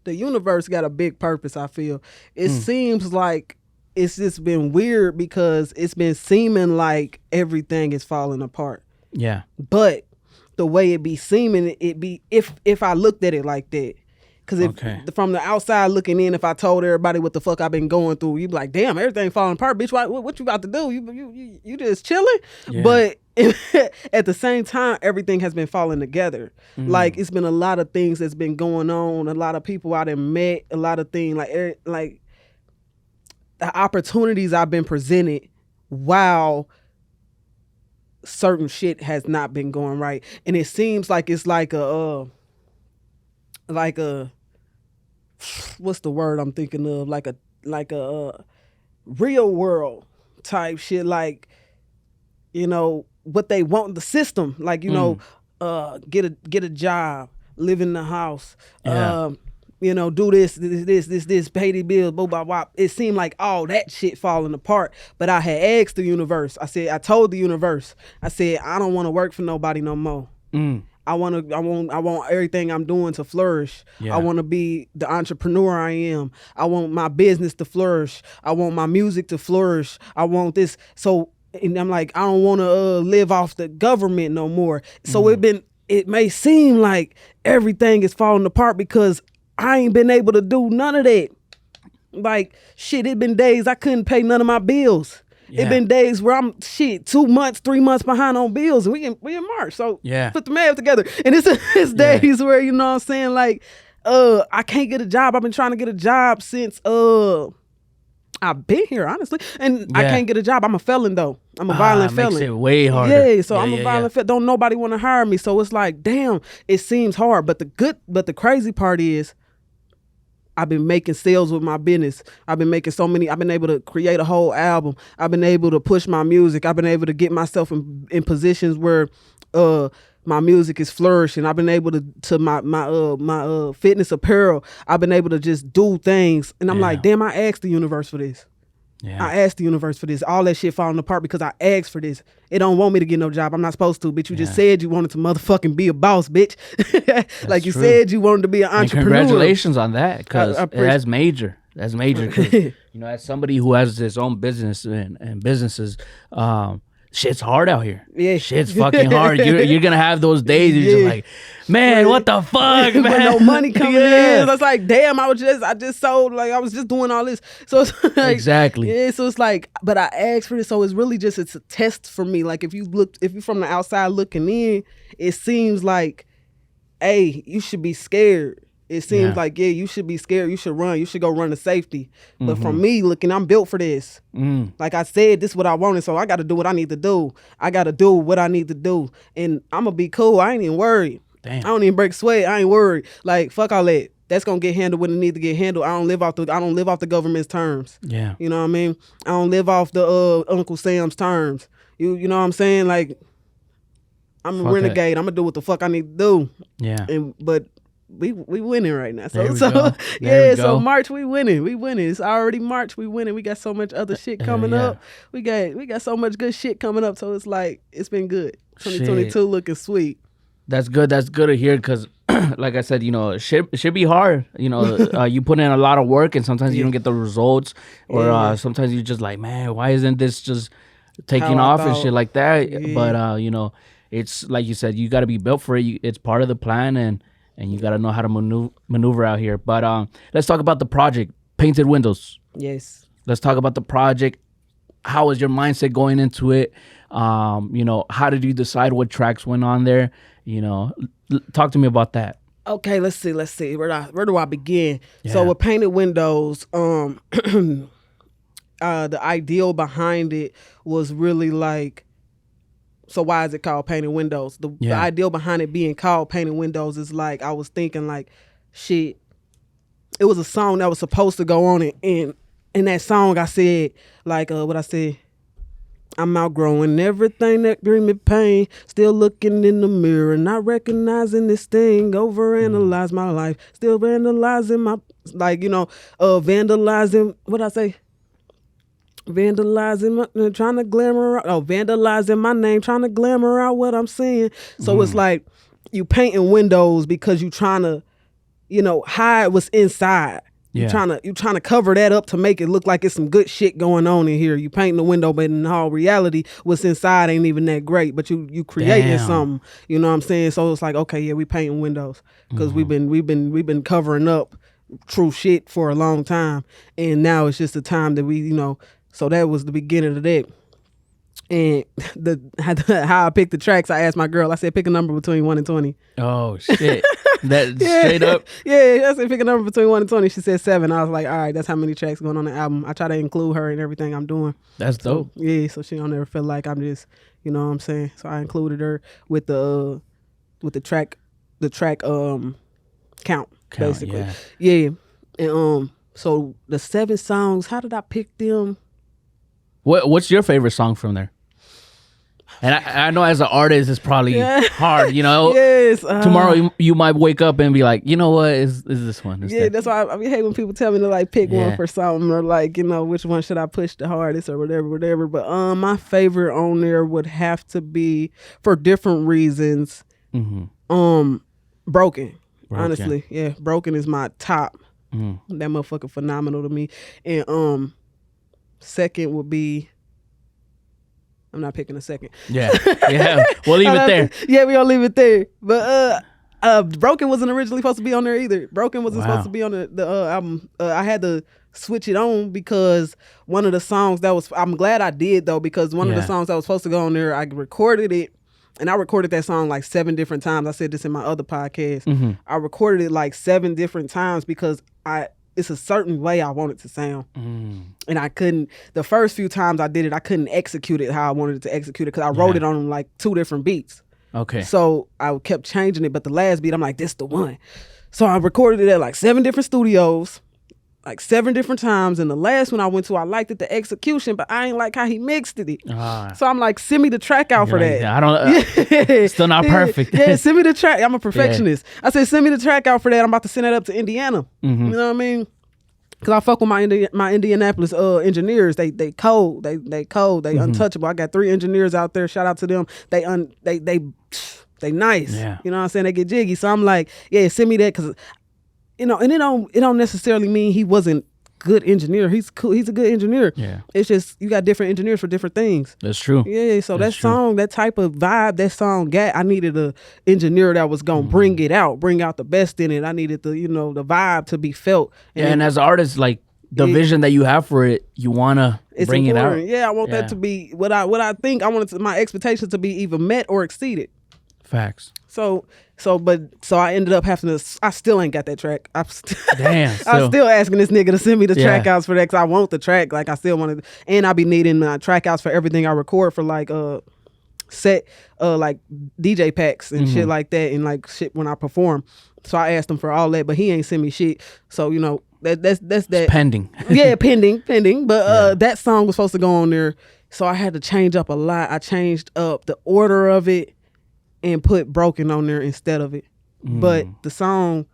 the universe got a big purpose. I feel it seems like it's just been weird because it's been seeming like everything is falling apart. Yeah, but the way it be seeming, it be if I looked at it like that. Because from the outside looking in, if I told everybody what the fuck I've been going through, you'd be like, damn, everything falling apart, bitch. What you about to do? You just chilling? Yeah. But at the same time, everything has been falling together. Like, it's been a lot of things that's been going on, a lot of people I done met, a lot of things, like the opportunities I've been presented while certain shit has not been going right. And it seems like it's like a what's the word I'm thinking of? Like a real world type shit. Like, you know, what they want, the system. Like, you know, get a job, live in the house, you know, do this, pay the bills, blah, blah, blah. It seemed like all that shit falling apart. But I had asked the universe. I told the universe, I said, I don't want to work for nobody no more. I want everything I'm doing to flourish. Yeah. I want to be the entrepreneur I am. I want my business to flourish. I want my music to flourish. I want this. So, and I'm like, I don't want to live off the government no more. So it may seem like everything is falling apart because I ain't been able to do none of that. Like, shit, it been days I couldn't pay none of my bills. Yeah. It been days where I'm 2 months, 3 months behind on bills, and we in March. So put the math together. And it's days where, you know what I'm saying, like, I can't get a job. I've been trying to get a job since I've been here, honestly. And I can't get a job. I'm a felon though. I'm a violent felon. Makes it way harder. Yeah, so I'm a violent felon. Don't nobody want to hire me. So it's like, damn, it seems hard. But the crazy part is I've been making sales with my business. I've been able to create a whole album. I've been able to push my music. I've been able to get myself in positions where my music is flourishing. I've been able to my fitness apparel. I've been able to just do things. And I'm like, damn, I asked the universe for this. Yeah. I asked the universe for this. All that shit falling apart because I asked for this. It don't want me to get no job. I'm not supposed to, bitch. You just said you wanted to motherfucking be a boss, bitch. Like you said you wanted to be an entrepreneur. And congratulations on that, because that's major. That's major. You know, as somebody who has his own business and businesses, shit's hard out here. Yeah. Shit's fucking hard. You're going to have those days you're just like, man, what the fuck, man? No money coming in. It's like, damn, I just sold, like, I was just doing all this. So it's like, exactly. Yeah, so it's like, but I asked for this. So it's really just, it's a test for me. Like, if you're from the outside looking in, it seems like, hey, you should be scared. It seems like, you should be scared. You should run. You should go run to safety. But from me looking, I'm built for this. Like I said, this is what I wanted, so I got to do what I need to do. I got to do what I need to do. And I'm going to be cool. I ain't even worried. Damn. I don't even break sweat. I ain't worried. Like, fuck all that. That's going to get handled when it need to get handled. I don't live off the government's terms. Yeah. You know what I mean? I don't live off the Uncle Sam's terms. You know what I'm saying? Like, I'm a renegade. I'm going to do what the fuck I need to do. Yeah. But we winning right now. So March we winning. It's already March, we winning. We got so much other shit coming up. We got so much good shit coming up. So it's like, it's been good. 2022 looking sweet. That's good to hear, because like I said, you know, it should be hard. You know, you put in a lot of work and sometimes you don't get the results, or sometimes you're just like, man, why isn't this just taking off and shit like that? But you know, it's like you said, you got to be built for it. It's part of the plan, and you got to know how to maneuver out here. But let's talk about the project, Painted Windows. Yes. Let's talk about the project. How was your mindset going into it? You know, how did you decide what tracks went on there? You know, talk to me about that. Okay, let's see. Where do I begin? Yeah. So with Painted Windows, the ideal behind it was really like, so why is it called Painted Windows? The ideal behind it being called Painted Windows is like, I was thinking like, shit, it was a song that was supposed to go on it. And in that song, I said, like, what I said, I'm outgrowing everything that bring me pain. Still looking in the mirror, not recognizing this thing. Overanalyze my life. Still vandalizing my, vandalizing, what I say? Vandalizing, trying to glamour out. Vandalizing my name, trying to glamour out what I'm seeing. So it's like you painting windows because you trying to, hide what's inside. You trying to cover that up to make it look like it's some good shit going on in here. You painting the window, but in all reality, what's inside ain't even that great. But you creating something. You know what I'm saying? So it's like, okay, yeah, we painting windows because we've been covering up true shit for a long time, and now it's just the time that we, So that was the beginning of that. And how I picked the tracks, I asked my girl. I said, pick a number between 1 and 20. Oh shit. That straight up. Yeah, I said pick a number between 1 and 20. She said 7. I was like, all right, that's how many tracks going on the album. I try to include her in everything I'm doing. That's dope. So she don't ever feel like I'm just, you know what I'm saying? So I included her with the track count basically. Yeah. And so the 7 songs, how did I pick them? What's your favorite song from there? And I know as an artist, it's probably hard, Yes. Tomorrow you might wake up and be like, you know what, is this one? That's why I hate when people tell me to like pick one for something or like, which one should I push the hardest or whatever. But my favorite on there would have to be, for different reasons, Broken. Honestly. Yeah, Broken is my top. That motherfucker phenomenal to me. And second would be, I'm not picking a second. Yeah. We'll leave it there. Yeah, we're gonna leave it there. But Broken wasn't originally supposed to be on there either. Broken wasn't supposed to be on the album. I had to switch it on because one of the songs I'm glad I did though, because one of the songs that was supposed to go on there, I recorded it. And I recorded that song like 7 different times. I said this in my other podcast. I recorded it like 7 different times because it's a certain way I want it to sound. And I couldn't, the first few times I did it, I couldn't execute it how I wanted it to execute it because I wrote it on like 2 different beats. Okay. So I kept changing it, but the last beat, I'm like, this the one. So I recorded it at like 7 different studios, like 7 different times. And the last one I went to, I liked it, the execution, but I ain't like how he mixed it. So I'm like, send me the track out for that. I don't, still not perfect. Yeah, send me the track. I'm a perfectionist. I said, send me the track out for that. I'm about to send it up to Indiana. You know what I mean? Because I fuck with my Indianapolis engineers. They cold. They cold. They untouchable. I got 3 engineers out there. Shout out to them. They nice. Yeah. You know what I'm saying? They get jiggy. So I'm like, yeah, send me that because, and it don't necessarily mean he wasn't good engineer. He's cool. He's a good engineer. Yeah. It's just you got different engineers for different things. That's true. Yeah. So that song, that type of vibe, that song got. I needed a engineer that was gonna bring it out, bring out the best in it. I needed the the vibe to be felt. And as an artist, like the vision that you have for it, you wanna bring important. it out. Yeah, I want that to be what I think. I want my expectations to be either met or exceeded. Facts. So I ended up having to. I still ain't got that track. Damn. I'm still asking this nigga to send me the track outs for that because I want the track. Like I still want it, and I be needing my track outs for everything I record for like set like DJ packs and shit like that, and like shit when I perform. So I asked him for all that, but he ain't send me shit. So that's that. It's pending. Yeah, pending. But that song was supposed to go on there, so I had to change up a lot. I changed up the order of it and put Broken on there instead of it. But the song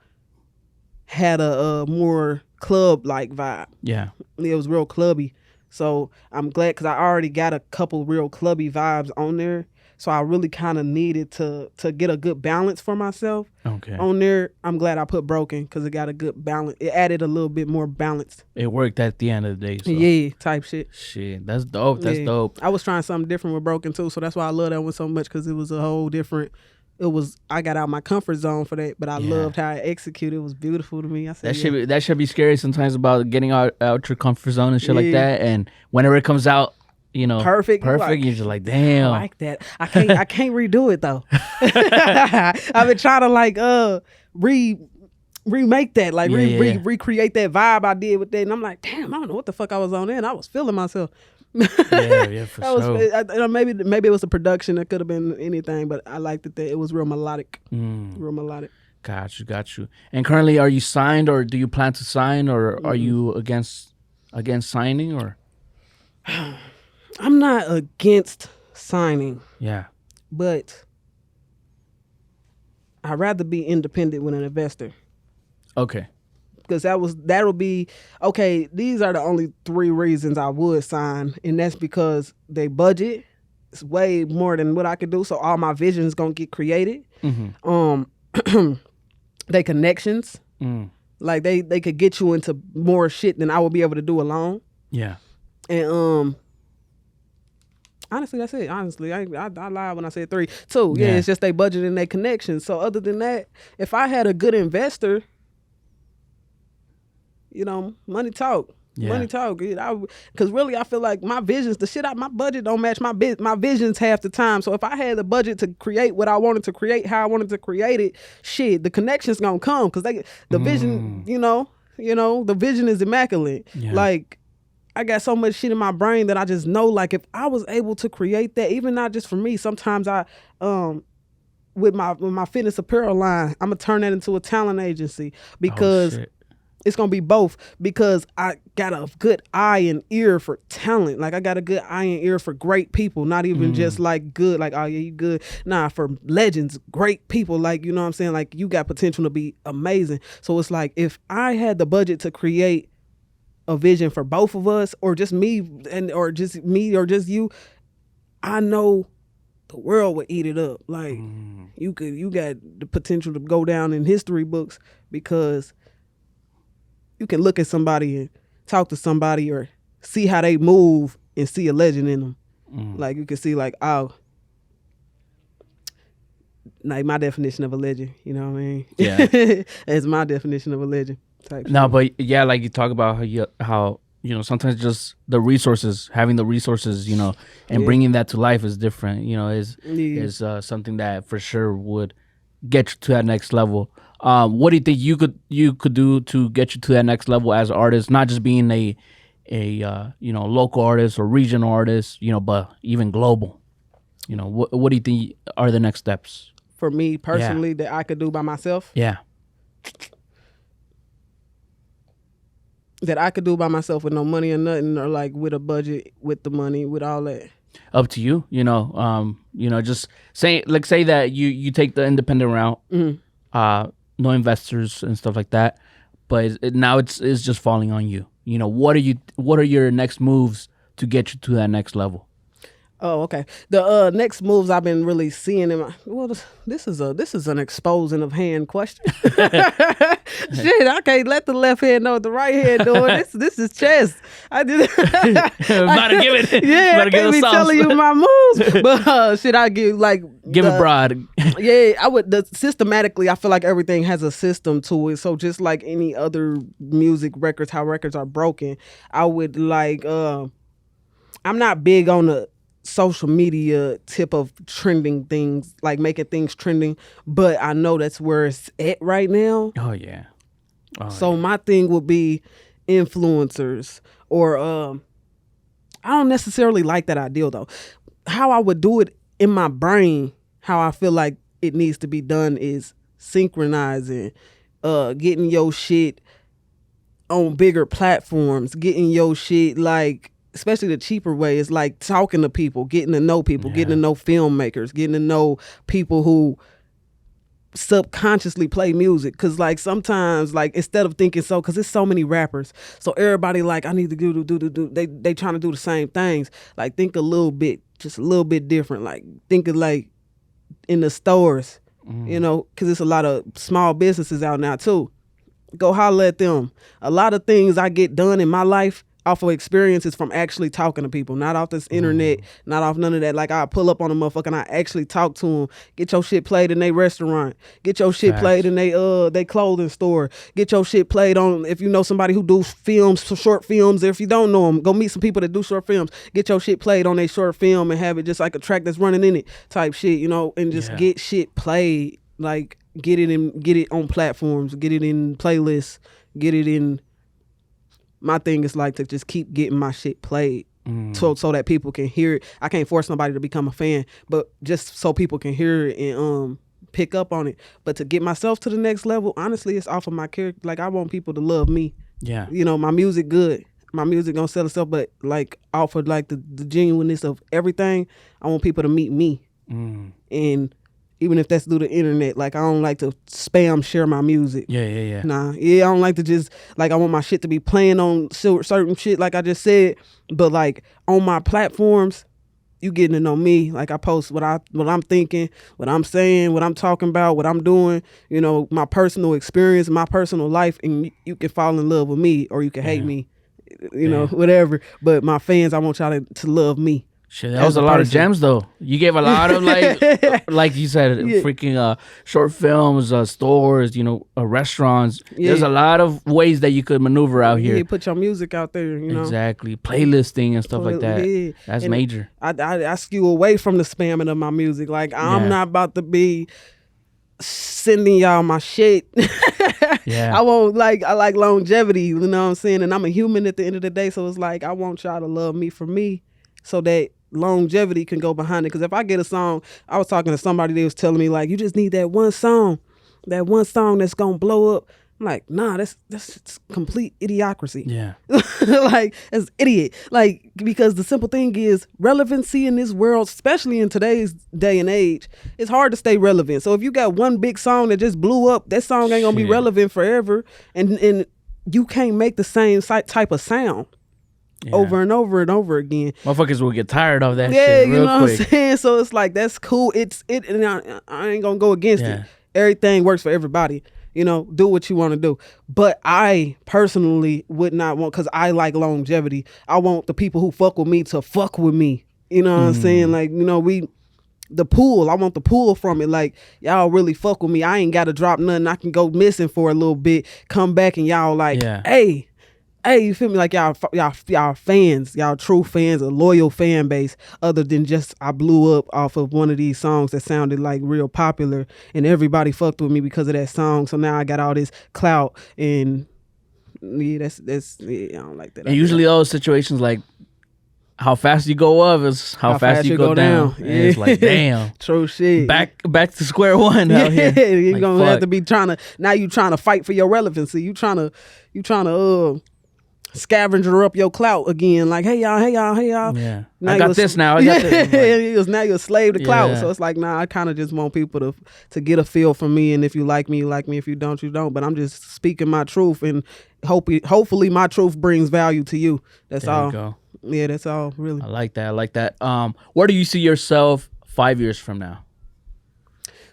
had a more club-like vibe. Yeah. It was real clubby. So I'm glad because I already got a couple real clubby vibes on there. So I really kind of needed to get a good balance for myself on there. I'm glad I put Broken because it got a good balance. It added a little bit more balance. It worked at the end of the day. So. Yeah, type shit. Shit, that's dope. That's dope. I was trying something different with Broken too, so that's why I love that one so much because it was a whole different. I got out my comfort zone for that, but I loved how I executed. It was beautiful to me. I said that should be scary sometimes about getting out your comfort zone and shit like that. And whenever it comes out, perfect. Like, you're just like, damn. I like that. I can't redo it though. I've been trying to like remake that, like recreate that vibe I did with that, and I'm like, damn, I don't know what the fuck I was on there, and I was feeling myself. For sure. Maybe it was a production. It could have been anything, but I liked it that it was real melodic. Real melodic. Got you. And currently, are you signed, or do you plan to sign, or are you against signing, or? I'm not against signing, Yeah. but I'd rather be independent with an investor. Okay. Because that'll be okay. These are the only 3 reasons I would sign, and that's because they budget is way more than what I could do. So all my vision is gonna get created. They connections, like they could get you into more shit than I would be able to do alone. Yeah. And honestly, that's it. Honestly, I lied when I said 3. 2, yeah, it's just they budget and they connections. So other than that, if I had a good investor, you know, money talk. Yeah. Money talk. Because really, I feel like my visions, my budget don't match my visions half the time. So if I had the budget to create what I wanted to create, how I wanted to create it, shit, the connections gonna come because the vision, you know, the vision is immaculate. Yeah. Like, I got so much shit in my brain that I just know, like, if I was able to create that, even not just for me, sometimes I, with my fitness apparel line, I'm gonna turn that into a talent agency because it's gonna be both, because I got a good eye and ear for talent. Like, I got a good eye and ear for great people, not even just like good, like, oh yeah, you good. Nah, for legends, great people, like, you know what I'm saying? Like, you got potential to be amazing. So it's like, if I had the budget to create a vision for both of us, or just me or just you, I know the world would eat it up. Like, you got the potential to go down in history books because you can look at somebody and talk to somebody or see how they move and see a legend in them. Like, you can see, like, oh, like my definition of a legend, you know what I mean? Yeah. It's my definition of a legend type No, shit. but yeah, like you talk about how sometimes just the resources, having the resources, and bringing that to life is different. Is something that for sure would get you to that next level. What do you think you could do to get you to that next level as an artist? Not just being a local artist or regional artist, but even global. What do you think are the next steps for me personally that I could do by myself? Yeah. That I could do by myself with no money or nothing, or like with a budget, with the money, with all that. Up to you, just say that you take the independent route, no investors and stuff like that, but now it's just falling on you. What are your next moves to get you to that next level? Oh, okay. The next moves I've been really seeing in my this is an exposing of hand question. Shit, I can't let the left hand know what the right hand doing. This is chess. I just about to give it. Yeah, I can't be telling you my moves, but should I give it broad? Yeah, I would. Systematically, I feel like everything has a system to it. So just like any other music records, how records are broken, I would like. I'm not big on the social media tip of trending things, like making things trending, but I know that's where it's at right now. Oh yeah. So my thing would be influencers, or I don't necessarily like that ideal though. How I would do it in my brain, how I feel like it needs to be done, is synchronizing, getting your shit on bigger platforms, getting your shit, like, especially the cheaper way, is like talking to people, getting to know people, getting to know filmmakers, getting to know people who subconsciously play music. Because like sometimes, like, instead of thinking, because there's so many rappers, so everybody like, I need to do they trying to do the same things. Like, think a little bit, just a little bit different. Like, think of like in the stores, because there's a lot of small businesses out now too. Go holler at them. A lot of things I get done in my life off of experiences from actually talking to people, not off this internet, not off none of that. Like, I pull up on a motherfucker and I actually talk to them. Get your shit played in their restaurant. Get your shit played in they clothing store. Get your shit played on, if you know somebody who do films, short films. If you don't know them, go meet some people that do short films. Get your shit played on their short film and have it just like a track that's running in it type shit, and just get shit played. Like, get it on platforms, get it in playlists, get it in. My thing is like to just keep getting my shit played, so that people can hear it. I can't force nobody to become a fan, but just so people can hear it and pick up on it. But to get myself to the next level, honestly, it's off of my character. Like, I want people to love me. Yeah. My music good. my music gonna sell itself, but like off of like the genuineness of everything, I want people to meet me. And even if that's through the internet, like I don't like to spam share my music. Yeah. Nah, I don't like to just like I want my shit to be playing on certain shit like I just said, but like on my platforms, you getting to know me. Like I post what I'm thinking, what I'm saying, what I'm talking about, what I'm doing, you know, my personal experience, my personal life, and you can fall in love with me or you can hate me, you know, whatever. But my fans, I want y'all to love me. Shit, that was a lot of gems though. You gave a lot of like you said, freaking short films, stores, you know, restaurants. There's a lot of ways that you could maneuver out here. Yeah, put your music out there, you know. Exactly, playlisting and stuff like that. Yeah. That's and major. I skew away from the spamming of my music. Like I'm not about to be sending y'all my shit. I like longevity, you know what I'm saying? And I'm a human at the end of the day, so it's like I want y'all to love me for me, so that longevity can go behind it. Because if I get a song, I was talking to somebody, they was telling me like, you just need that one song that's gonna blow up. I'm like, nah, that's complete idiocracy. Yeah. Like, that's idiot. Like, because the simple thing is relevancy in this world, especially in today's day and age, it's hard to stay relevant. So if you got one big song that just blew up, that song ain't gonna be relevant forever. And you can't make the same type of sound over and over and over again. Motherfuckers will get tired of that shit real you know quick. What I'm saying? So it's like, that's cool. And I ain't gonna go against it. Everything works for everybody. You know, do what you want to do. But I personally would not want, because I like longevity. I want the people who fuck with me to fuck with me. You know what I'm saying? Like, you know, I want the pull from it. Like, y'all really fuck with me. I ain't got to drop nothing. I can go missing for a little bit, come back, and y'all like, hey, you feel me? Like y'all fans, y'all true fans, a loyal fan base, other than just I blew up off of one of these songs that sounded like real popular and everybody fucked with me because of that song. So now I got all this clout, and that's I don't like that. And usually those situations, like how fast you go up is how fast you go down. And it's like, damn. True shit. Back to square one out here. You're like, gonna have to be trying to fight for your relevancy. You trying to scavenger up your clout again, like, hey y'all. Yeah, I got this now. Now you're a slave to clout. So it's like, nah, I kind of just want people to get a feel from me, and if you like me, you like me. If you don't, you don't. But I'm just speaking my truth, and hopefully my truth brings value to you. That's all. There you go. Yeah, that's all. Really, I like that. Where do you see yourself 5 years from now?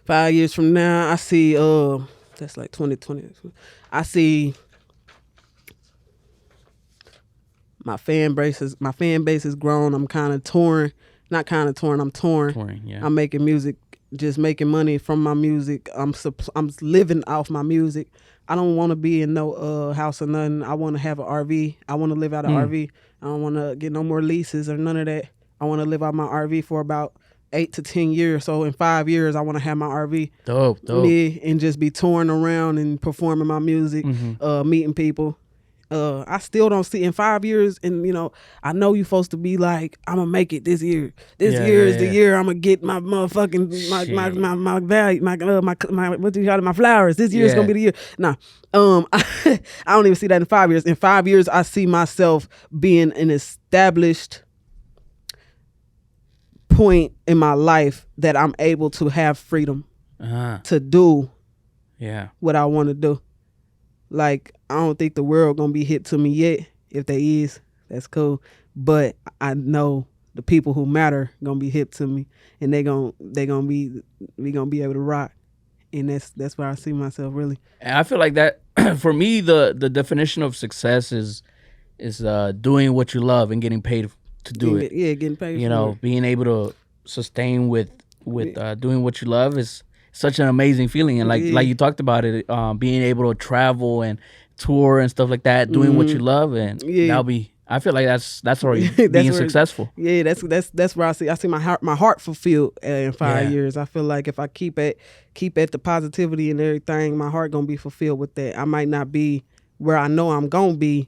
5 years from now, I see. That's like 2020. I see. My fan base is grown. I'm kind of torn. Not kind of torn. I'm torn. I'm making music, just making money from my music. I'm living off my music. I don't want to be in no house or nothing. I want to have an RV. I want to live out of RV. I don't want to get no more leases or none of that. I want to live out my RV for about 8 to 10 years. So in 5 years, I want to have my RV. Dope. Yeah, and just be touring around and performing my music, meeting people. I still don't see in 5 years, and you know, I know you supposed to be like, I'm gonna make it this year. This year is the year I'm gonna get my motherfucking my value, my what do you call it, my flowers. This year is gonna be the year. Nah, I don't even see that in 5 years. In 5 years, I see myself being an established point in my life that I'm able to have freedom to do what I want to do. Like, I don't think the world gonna be hip to me yet. If they is, that's cool. But I know the people who matter gonna be hip to me, and we gonna be able to rock. And that's where I see myself, really. And I feel like that for me, the definition of success is doing what you love and getting paid to do it. Yeah, getting paid. You know, being able to sustain with doing what you love is such an amazing feeling. And like you talked about it, being able to travel and tour and stuff like that, doing what you love, and that'll be. I feel like that's already being successful. Yeah, that's where I see my heart fulfilled in 5 years. I feel like if I keep at the positivity and everything, my heart gonna be fulfilled with that. I might not be where I know I'm gonna be,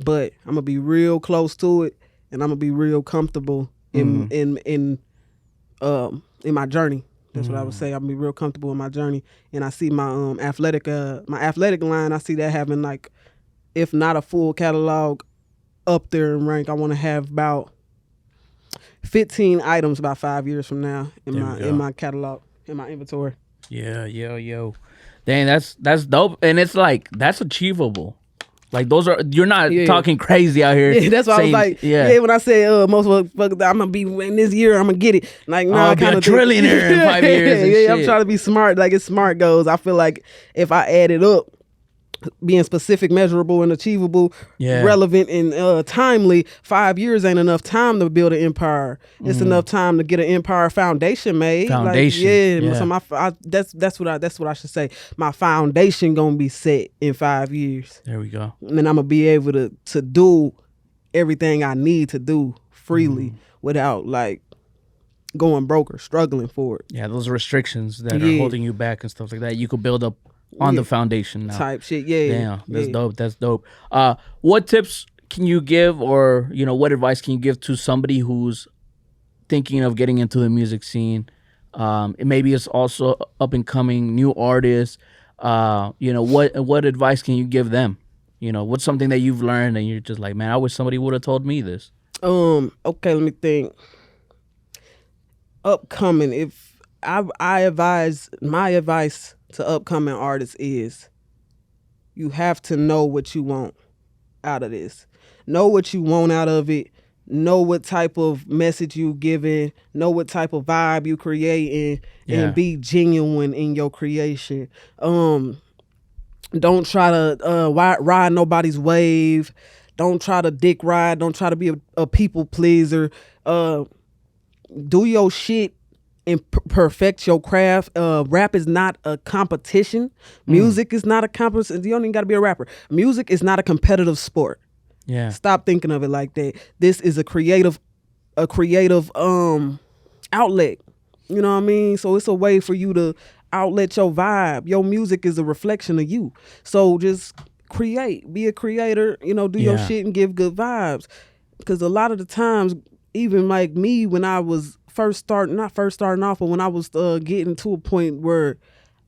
but I'm gonna be real close to it, and I'm gonna be real comfortable in my journey. That's what I would say. I'm gonna be real comfortable in my journey, and I see my athletic line. I see that having, like, if not a full catalog, up there in rank. I want to have about 15 items about 5 years from now in my catalog, in my inventory. Yeah, yo. Dang, that's dope. And it's like, that's achievable. Like, those are, you're not talking crazy out here. Yeah, that's why I was like, when I said most motherfuckers, I'm gonna be in this year, I'm gonna get it. Like, I'll be a trillionaire in 5 years. Yeah, I'm trying to be smart. Like, it's smart goals. I feel like if I add it up, being specific, measurable, and achievable, relevant, and timely, 5 years ain't enough time to build an empire. It's enough time to get an empire foundation made. Foundation, So that's what I should say. My foundation gonna be set in 5 years. There we go. And then I'm gonna be able to do everything I need to do freely without like going broke or struggling for it. Yeah, those restrictions that are holding you back and stuff like that, you could build up on the foundation now. Type shit, Damn, that's dope. That's dope. What tips can you give, or what advice can you give to somebody who's thinking of getting into the music scene? Maybe it's also up and coming new artists. What advice can you give them? What's something that you've learned and you're just like, man, I wish somebody would have told me this. Okay, let me think. Upcoming, if my advice to upcoming artists is, you have to know what you want out of this. Know what you want out of it. Know what type of message you giving. Know what type of vibe you creating, and be genuine in your creation. Don't try to ride nobody's wave. Don't try to dick ride. Don't try to be a people pleaser. Do your shit and perfect your craft. Rap is not a competition. Music is not a competition. You don't even got to be a rapper. Music is not a competitive sport. Yeah. Stop thinking of it like that. This is a creative outlet. You know what I mean? So it's a way for you to outlet your vibe. Your music is a reflection of you. So just create. Be a creator. Do your shit and give good vibes. Because a lot of the times, even like me, when I was not first starting off, but when I was getting to a point where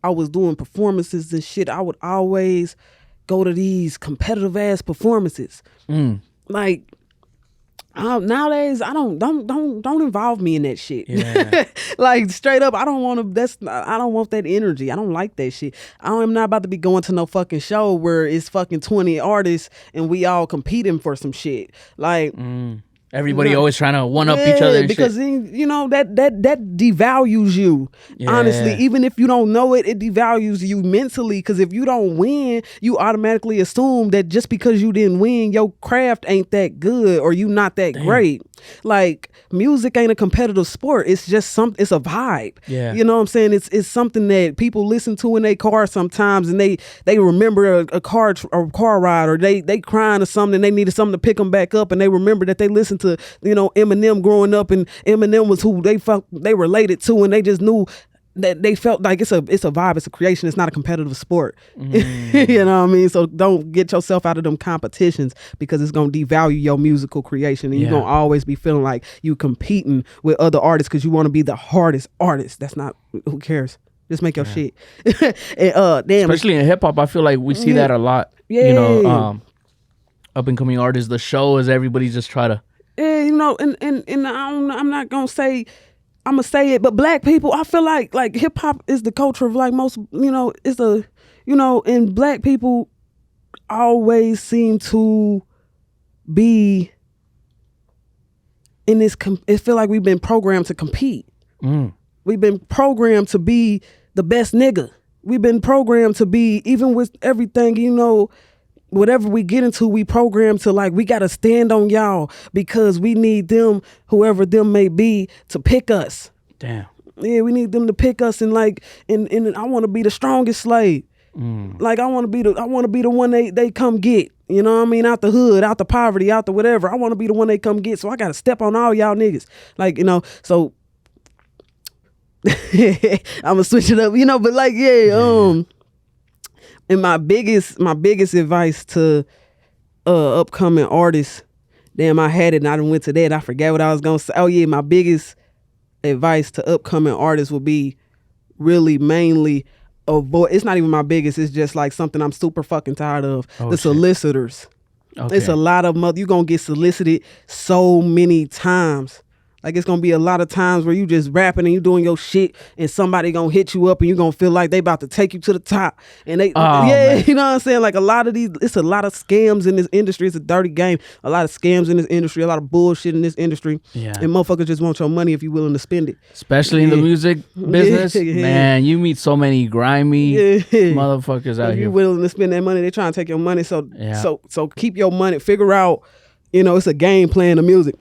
I was doing performances and shit, I would always go to these competitive ass performances. Like, nowadays I don't involve me in that shit. Yeah. Like, straight up, I don't want that energy. I don't like that shit. I'm not about to be going to no fucking show where it's fucking 20 artists and we all competing for some shit. Like, everybody always trying to one up each other. Because that devalues you. Yeah. Honestly, even if you don't know it, it devalues you mentally. Because if you don't win, you automatically assume that just because you didn't win, your craft ain't that good or you not that great. Like, music ain't a competitive sport. It's just it's a vibe. Yeah. You know what I'm saying? It's something that people listen to in their car sometimes, and they remember a car ride, or they crying or something, and they needed something to pick them back up, and they remember that they listened to Eminem growing up, and Eminem was who they related to, and they just knew that they felt like it's a vibe, it's a creation, it's not a competitive sport. You know what I mean? So don't get yourself out of them competitions, because it's gonna devalue your musical creation, and you're gonna always be feeling like you competing with other artists because you want to be the hardest artist. That's not, who cares? Just make your shit. And, damn, especially in hip hop, I feel like we see that a lot. Yeah. Up and coming artists, the show is everybody just try to. Yeah, and I'm not gonna say, I'm gonna say it, but black people, I feel like hip hop is the culture of like most, it's a, and black people always seem to be in this. It feel like we've been programmed to compete. We've been programmed to be the best nigga. We've been programmed to be, even with everything, whatever we get into, we program to like, we got to stand on y'all because we need them, whoever them may be, to pick us. Damn. Yeah, we need them to pick us, and like, and I want to be the strongest slave. Like, I want to be the one they come get. You know what I mean? Out the hood, out the poverty, out the whatever. I want to be the one they come get. So I got to step on all y'all niggas. Like, so I'm gonna switch it up, but like, and my biggest advice to upcoming artists, damn, I had it and I done went to that. I forgot what I was gonna say. Oh yeah, my biggest advice to upcoming artists would be really mainly avoid. It's not even my biggest. It's just like something I'm super fucking tired of. The solicitors. Okay. It's a lot of you're gonna get solicited so many times. Like it's gonna be a lot of times where you just rapping and you doing your shit and somebody gonna hit you up and you gonna feel like they about to take you to the top. And they man. you know what I'm saying? Like a lot of these, it's a lot of scams in this industry. It's a dirty game. A lot of scams in this industry, a lot of bullshit in this industry. Yeah. And motherfuckers just want your money if you're willing to spend it. Especially in the music business. Yeah. Man, you meet so many grimy motherfuckers out if here. you're willing to spend that money, they trying to take your money. So Yeah. so keep your money. Figure out, it's a game plan of music.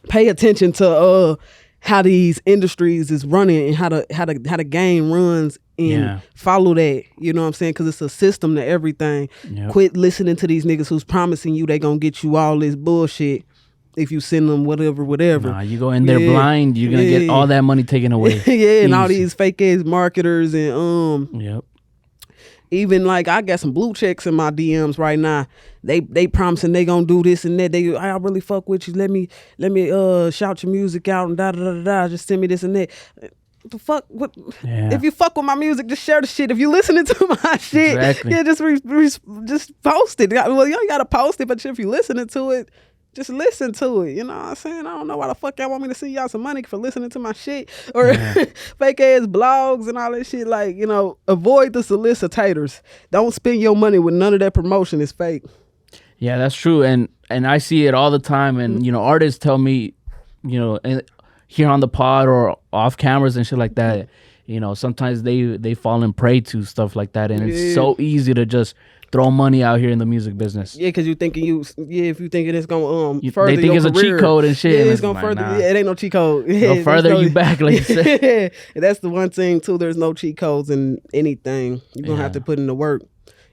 Pay attention to how these industries is running and how the game runs and follow that. You know what I'm saying? Because it's a system to everything. Yep. Quit listening to these niggas who's promising you they gonna get you all this bullshit if you send them whatever. Nah, you go in there blind, you're gonna get all that money taken away. And all these fake ass marketers and Yep. even like I got some blue checks in my DMs right now. They promising they gonna do this and that. I really fuck with you. Let me shout your music out and da da da da. Just send me this and that. What the fuck? What? Yeah. If you fuck with my music, just share the shit. If you listening to my shit, just post it. Well, you ain't gotta post it, but if you listening to it, just listen to it. You know what I'm saying? I don't know why the fuck y'all want me to send y'all some money for listening to my shit or fake ass blogs and all that shit. Like, avoid the solicitators. Don't spend your money with none of that promotion. It's fake. Yeah, that's true. And I see it all the time. And, artists tell me, here on the pod or off cameras and shit like that, sometimes they fall in prey to stuff like that. And it's so easy to just throw money out here in the music business. Yeah, because if you thinking it's gonna further they think your it's career. a cheat code and shit. Yeah, and it's gonna like, further. nah. Yeah, it ain't no cheat code. It'll further you back, like you said. That's the one thing too. There's no cheat codes in anything. You're gonna have to put in the work.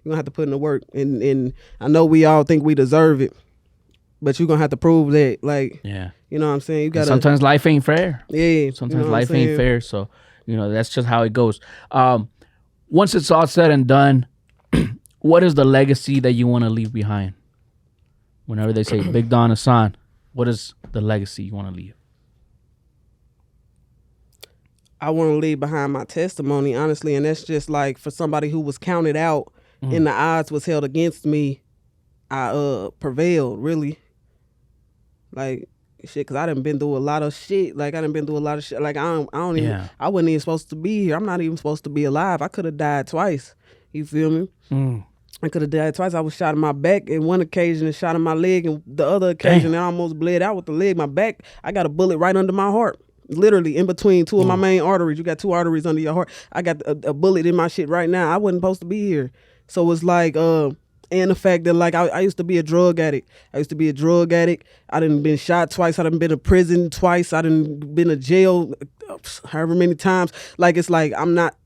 You're gonna have to put in the work, and I know we all think we deserve it, but you're gonna have to prove that. Like, you know what I'm saying? You gotta. Sometimes life ain't fair. Yeah. Sometimes life ain't fair. So that's just how it goes. Once it's all said and done, what is the legacy that you want to leave behind? Whenever they say BigDonA AN, what is the legacy you want to leave? I want to leave behind my testimony, honestly, and that's just like for somebody who was counted out and the odds was held against me, I prevailed, really. Like, shit, because I done been through a lot of shit. Like, I done been through a lot of shit. Like, I wasn't even supposed to be here. I'm not even supposed to be alive. I could have died twice. You feel me? I could have died twice. I was shot in my back in one occasion and shot in my leg, and the other occasion I almost bled out with the leg. My back, I got a bullet right under my heart. Literally in between two of my main arteries. You got two arteries under your heart. I got a bullet in my shit right now. I wasn't supposed to be here. So it's like, and the fact that like I used to be a drug addict. I done been shot twice. I done been to prison twice. I done been to jail however many times. Like, it's like I'm not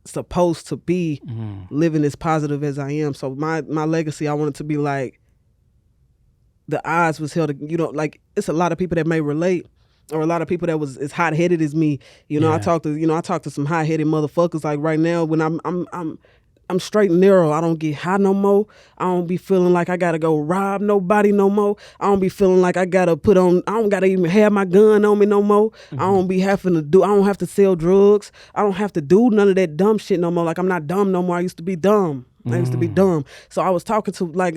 supposed to be living as positive as I am. So my legacy, I want it to be like the odds was held, like it's a lot of people that may relate, or a lot of people that was as hot-headed as me. I talk to some hot-headed motherfuckers. Like right now when I'm straight and narrow. I don't get high no more. I don't be feeling like I gotta go rob nobody no more. I don't be feeling like I don't gotta even have my gun on me no more. I don't have to sell drugs. I don't have to do none of that dumb shit no more. Like, I'm not dumb no more. I used to be dumb. So I was talking to like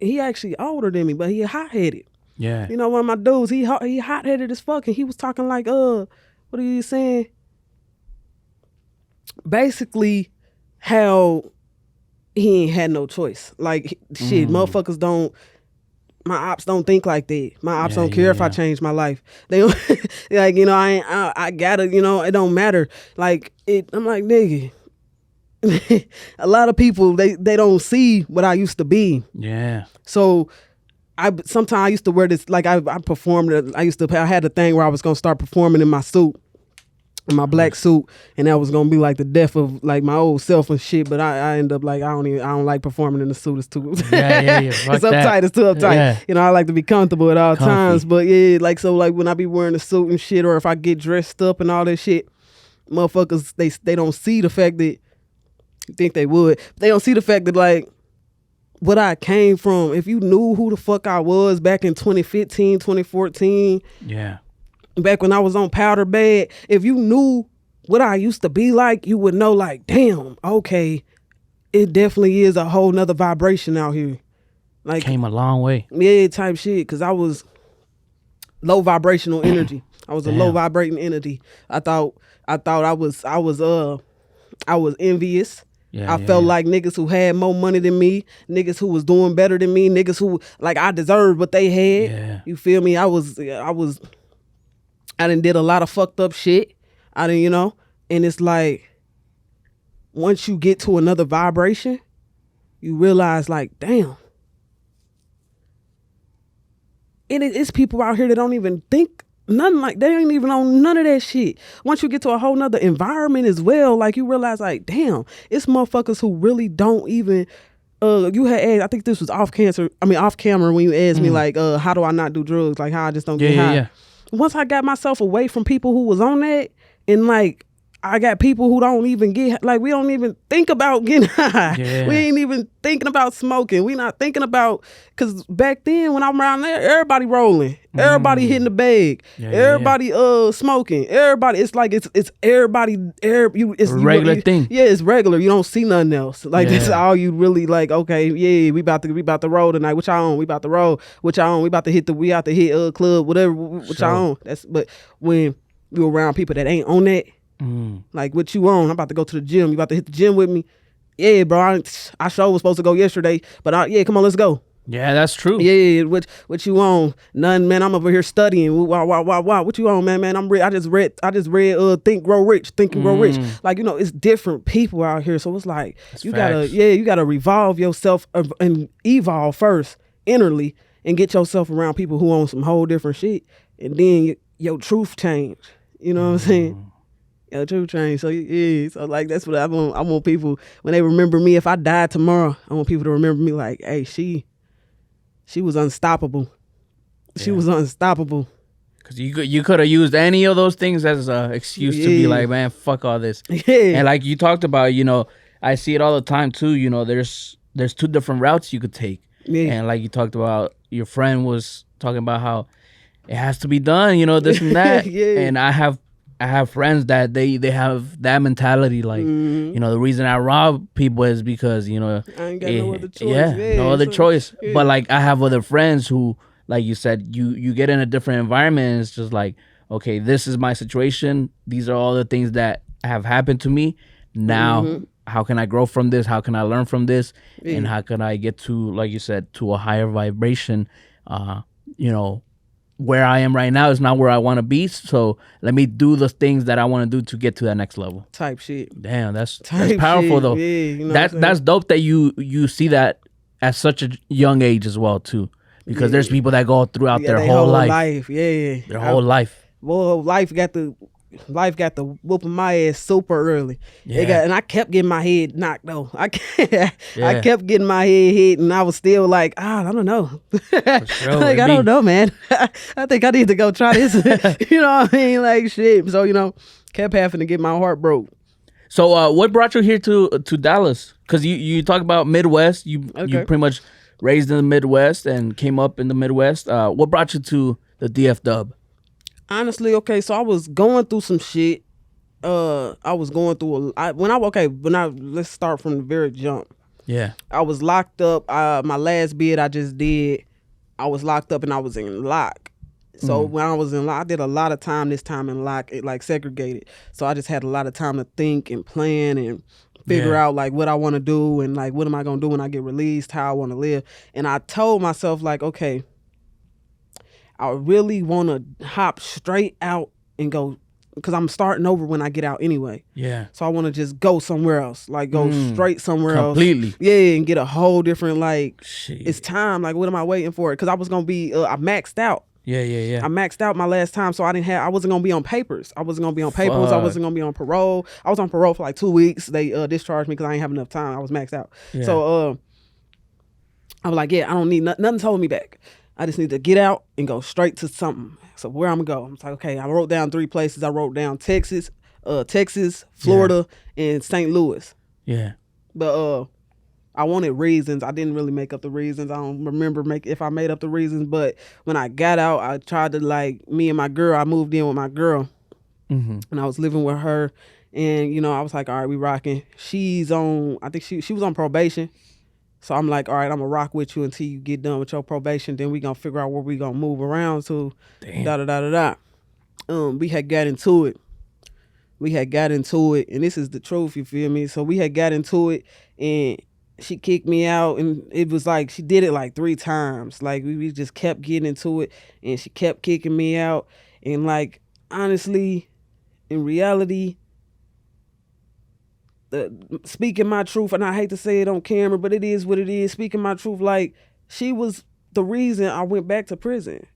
he actually older than me, but he hot-headed. Yeah. One of my dudes, he hot-headed as fuck, and he was talking like, what are you saying? Basically, how he ain't had no choice. Like, shit, motherfuckers my ops don't think like that. My ops don't care if I change my life. They don't, like, I gotta, it don't matter. Like, I'm like, nigga, a lot of people, they don't see what I used to be. Yeah. So sometimes I used to wear this, like I performed, I had the thing where I was gonna start performing in my suit. In my black suit, and that was gonna be like the death of like my old self and shit. But I end up like I don't like performing in the suit. It's too it's uptight. It's too uptight. Yeah. I like to be comfortable at all times. But yeah, like so like when I be wearing the suit and shit, or if I get dressed up and all that shit, motherfuckers they don't see the fact that you think they would. They don't see the fact that like what I came from. If you knew who the fuck I was back in 2015, 2014. Yeah. Back when I was on powder bed, if you knew what I used to be like, you would know like, damn, okay, it definitely is a whole nother vibration out here. Like came a long way. Yeah, type shit. Cause I was low vibrational energy. I was a low vibrating entity. I thought I was envious. I felt like niggas who had more money than me, niggas who was doing better than me, niggas who like I deserved what they had. Yeah. You feel me? I done did a lot of fucked up shit. I didn't, you know, and it's like once you get to another vibration, you realize like, damn. And it's people out here that don't even think nothing, like they ain't even on none of that shit. Once you get to a whole nother environment as well, like you realize like, damn, it's motherfuckers who really don't even you had asked, I think this was off camera when you asked me like how do I not do drugs, like how I just don't get high. Once I got myself away from people who was on that, and like I got people who don't even get, like we don't even think about getting high. Yeah. We ain't even thinking about smoking. We not thinking about, because back then when I'm around there, everybody rolling. Everybody hitting the bag. Everybody smoking. Everybody, it's like it's everybody, it's regular thing. Yeah, it's regular. You don't see nothing else. Like that's all you really like, okay, yeah, we about to roll tonight. What y'all on? We about to roll. What y'all on? We about to hit club, whatever, what y'all on. But when you around people that ain't on that, like what you on? I'm about to go to the gym. You about to hit the gym with me? Yeah, bro. I sure was supposed to go yesterday, but come on, let's go. Yeah, that's true. Yeah, what you on? None, man. I'm over here studying. Wow. What you on, man? I just read Think Grow Rich. Think and Grow Rich. Like, you know, it's different people out here, so it's like that's you facts. You gotta revolve yourself and evolve first innerly and get yourself around people who own some whole different shit, and then your truth change. You know what I'm saying? Yeah, true change. So so like that's what I want. I want people when they remember me. If I died tomorrow, I want people to remember me like, hey, she was unstoppable. She was unstoppable. Cause you could have used any of those things as an excuse to be like, man, fuck all this. Yeah. And like you talked about, you know, I see it all the time too. You know, there's two different routes you could take. Yeah. And like you talked about, your friend was talking about how it has to be done. You know, this and that. And I have friends that they have that mentality, like, you know, the reason I rob people is because, you know, I ain't got no other choice. No other choice. But like I have other friends who, like you said, you get in a different environment and it's just like, okay, this is my situation. These are all the things that have happened to me. Now, how can I grow from this? How can I learn from this? And how can I get to, like you said, to a higher vibration? You know, where I am right now is not where I want to be, so let me do the things that I want to do to get to that next level. Type shit. Damn, that's powerful shit, though. Yeah, you know that's dope that you see that at such a young age as well too, because there's people that go throughout their whole life. Their whole life. Well, life got the whooping my ass super early. And I kept getting my head knocked though. I kept getting my head hit, and I was still like, I don't know. Sure, like I don't know, man. I think I need to go try this. You know what I mean? Like shit. So, you know, kept having to get my heart broke. So what brought you here to Dallas? Because you talk about Midwest. You pretty much raised in the Midwest and came up in the Midwest. What brought you to the DF Dub? Honestly, okay, so I was going through some shit. I was going through let's start from the very jump. Yeah. I was locked up. My last bid I just did, I was locked up and I was in lock. So when I was in lock, I did a lot of time this time in lock, like segregated. So I just had a lot of time to think and plan and figure out like what I want to do and like what am I going to do when I get released, how I want to live. And I told myself like, okay, I really want to hop straight out and go, because I'm starting over when I get out anyway. Yeah. So I want to just go somewhere else, like go straight somewhere completely. Else. Yeah, and get a whole different, like, it's time. Like, what am I waiting for? Because I was going to be, I maxed out. Yeah. I maxed out my last time, so I wasn't going to be on papers. I wasn't going to be on papers. Fuck. I wasn't going to be on parole. I was on parole for like 2 weeks. They discharged me because I ain't have enough time. I was maxed out. Yeah. So I was like, I don't need nothing holding me back. I just need to get out and go straight to something. So where I'm gonna go? I'm like, okay, I wrote down 3 places. I wrote down Texas, Florida, and St. Louis. Yeah. But I wanted reasons. I didn't really make up the reasons. I don't remember if I made up the reasons. But when I got out, I tried to me and my girl, I moved in with my girl. And I was living with her. And, you know, I was like, all right, we rocking. She's on, I think she was on probation. So I'm like, all right, I'm gonna rock with you until you get done with your probation. Then we gonna figure out where we gonna move around to. Damn. Da da da da da. We had got into it. And this is the truth, you feel me? So we had got into it, and she kicked me out, and it was like she did it like 3 times. Like we just kept getting into it, and she kept kicking me out. And like honestly, in reality, speaking my truth, and I hate to say it on camera, but it is what it is. Speaking my truth, like she was the reason I went back to prison.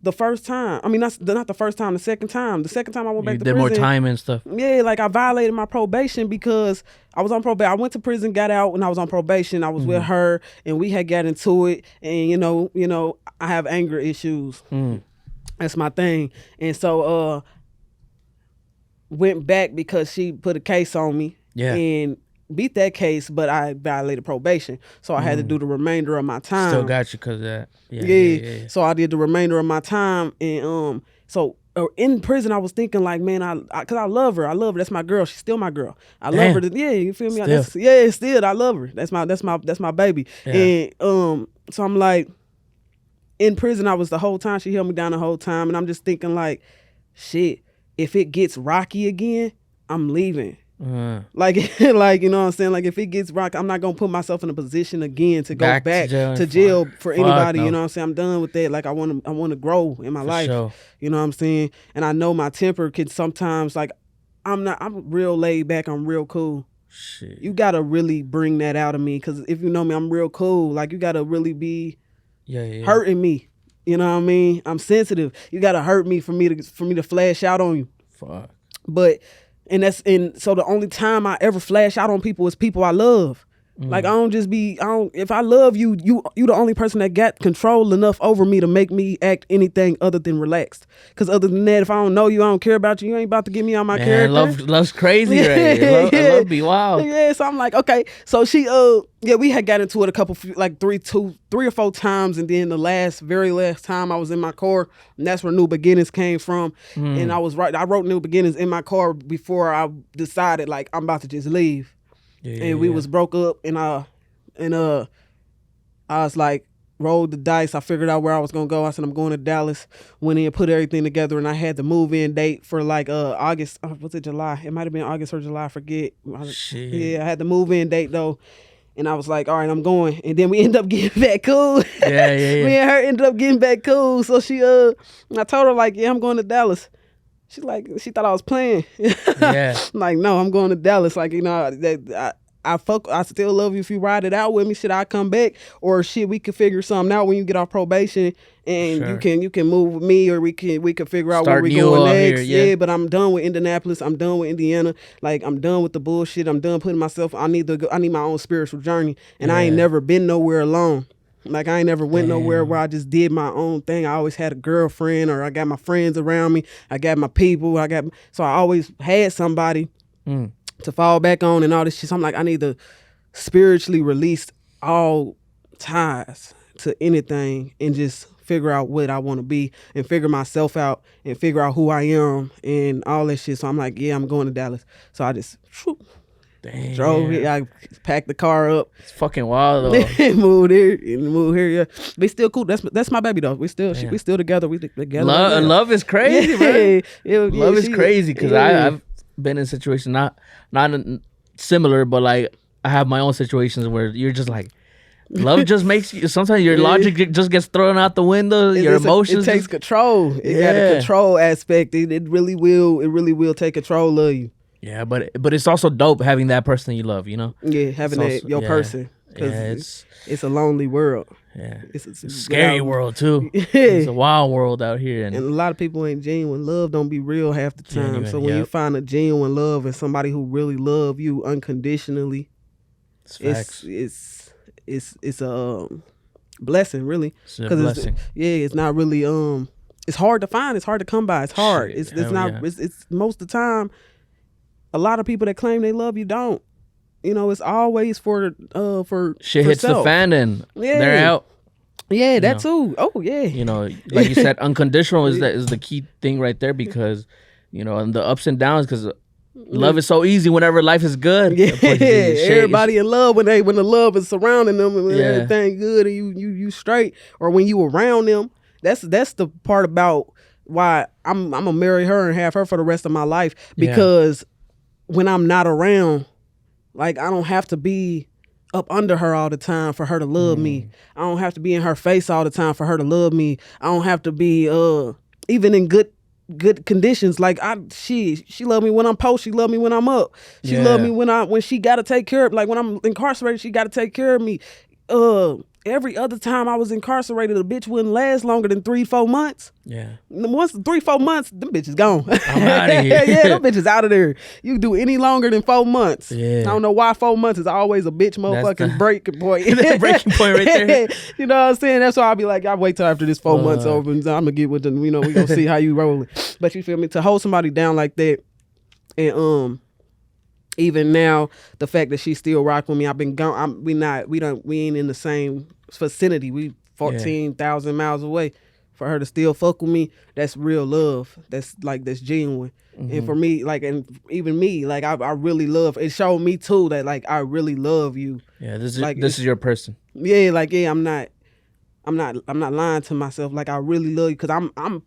The first time, I mean, not the first time, the second time. The second time I went back to prison. You did more time and stuff. Yeah, like I violated my probation because I was on probation. I went to prison, got out, and I was on probation. I was with her, and we had got into it. And you know, I have anger issues. That's my thing. And so, went back because she put a case on me. Yeah. And beat that case, but I violated probation, so I had to do the remainder of my time. Still got you because of that. Yeah. So I did the remainder of my time, and so in prison I was thinking like, man, because I love her. That's my girl. She's still my girl. I love her. Yeah, you feel me? Still I love her. That's my baby. Yeah. And so I'm like, in prison I was the whole time. She held me down the whole time, and I'm just thinking like, shit, if it gets rocky again, I'm leaving. Like you know what I'm saying? Like if it gets rock, I'm not gonna put myself in a position again to go back to jail for anybody. No. You know what I'm saying? I'm done with that. Like I want to grow in my life. Sure. You know what I'm saying? And I know my temper can sometimes, like I'm real laid back. I'm real cool. Shit. You gotta really bring that out of me, because if you know me, I'm real cool. Like you gotta really be hurting me. You know what I mean? I'm sensitive. You gotta hurt me for me to flash out on you. Fuck. But so the only time I ever flash out on people is people I love. Like if I love you the only person that got control enough over me to make me act anything other than relaxed. Because other than that, if I don't know you, I don't care about you ain't about to get me on my character. Love's crazy, right? Love be wild. Yeah, so I'm like, okay. So she we had got into it a couple, like 3 or 4 times, and then the very last time I was in my car, and that's where New Beginnings came from. And I wrote New Beginnings in my car before I decided like I'm about to just leave. And we was broke up, and I was like, rolled the dice. I figured out where I was gonna go. I said I'm going to Dallas. Went in, put everything together, and I had the move-in date for like August. Was it July? It might have been August or July. I forget. Shit. Yeah, I had the move-in date though, and I was like, all right, I'm going. And then we ended up getting back cool. Yeah. Me and her ended up getting back cool. So I told her like, yeah, I'm going to Dallas. She thought I was playing. Yeah. Like, no, I'm going to Dallas. Like, you know, I still love you. If you ride it out with me, shit, I come back, or shit, we could figure something out when you get off probation, and you can move with me, or we can figure out where we going next. Here, yeah, but I'm done with Indianapolis. I'm done with Indiana. Like, I'm done with the bullshit. I'm done putting myself. I need my own spiritual journey, and I ain't never been nowhere alone. Like, I ain't never went nowhere where I just did my own thing. I always had a girlfriend, or I got my friends around me. I got my people. So I always had somebody to fall back on and all this shit. So I'm like, I need to spiritually release all ties to anything and just figure out what I want to be and figure myself out and figure out who I am and all that shit. So I'm like, yeah, I'm going to Dallas. So I just drove here. I packed the car up. It's fucking wild though. moved here. Yeah, we still cool. That's my baby though. We still together. We together. Love is crazy, bro. Love is crazy because I've been in situations not similar, but like I have my own situations where you're just like, love just makes you. Sometimes your logic just gets thrown out the window. Your emotions. It takes control. It got a control aspect. It really will. It really will take control of you. Yeah, but it's also dope having that person you love, you know? Yeah, having your person. Because it's a lonely world. Yeah. It's a scary world, too. Yeah. It's a wild world out here. And a lot of people ain't genuine. Love don't be real half the time. Genuine, so when you find a genuine love and somebody who really love you unconditionally, it's a blessing, really. It's a blessing. It's not really, it's hard to find. It's hard to come by. It's hard. It's most of the time, a lot of people that claim they love you don't. You know, it's always for shit hits the fan and they're out. Yeah, that too. Oh yeah. You know, like you said, unconditional is the key thing right there, because you know, and the ups and downs, because Love is so easy whenever life is good. Yeah, everybody in love when the love is surrounding them and everything good and you straight, or when you around them. That's the part about why I'm gonna marry her and have her for the rest of my life, because when I'm not around, like, I don't have to be up under her all the time for her to love me. I don't have to be in her face all the time for her to love me. I don't have to be even in good conditions. Like, she love me when I'm post, she love me when I'm up. She love me when she gotta take care of, like, when I'm incarcerated, she gotta take care of me. Every other time I was incarcerated, a bitch wouldn't last longer than 3-4 months. Yeah. Once 3-4 months, them bitches gone. I'm out of here. Yeah, them bitches out of there. You do any longer than 4 months. Yeah. I don't know why 4 months is always a bitch motherfucking breaking point. The breaking point right there. You know what I'm saying? That's why I'll be like, I'll wait till after this 4 months over and I'm gonna get with them. You know, we gonna see how you rolling. But you feel me? To hold somebody down like that, and even now, the fact that she still rock with me, I've been gone. We ain't in the same vicinity. We 14,000 miles away. For her to still fuck with me, that's real love. That's genuine. And for me, like, and even me, like, I really love. It showed me too that, like, I really love you. Yeah, this is your person. Yeah, like, yeah, I'm not lying to myself. Like, I really love you because I'm.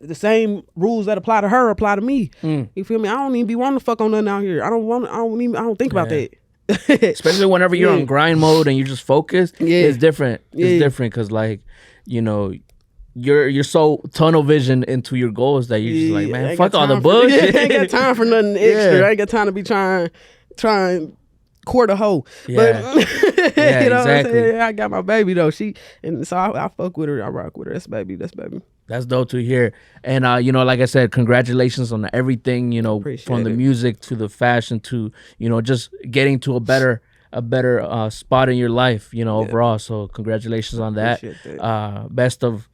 The same rules that apply to her apply to me. You feel me? I don't even be wanting to fuck on nothing out here. I don't think about that. Especially whenever you're on grind mode and you're just focused. It's different. It's different because, like, you know, you're so tunnel vision into your goals that you're just like, man, fuck all the bullshit. I ain't got time for nothing extra. I ain't got time to be trying court a hoe. But you know what I'm saying? I got my baby though. So I fuck with her. I rock with her. That's baby. That's dope to hear. And you know, like I said, congratulations on everything, you know, from the music to the fashion to, you know, just getting to a better spot in your life, you know, overall. So congratulations on that. Best of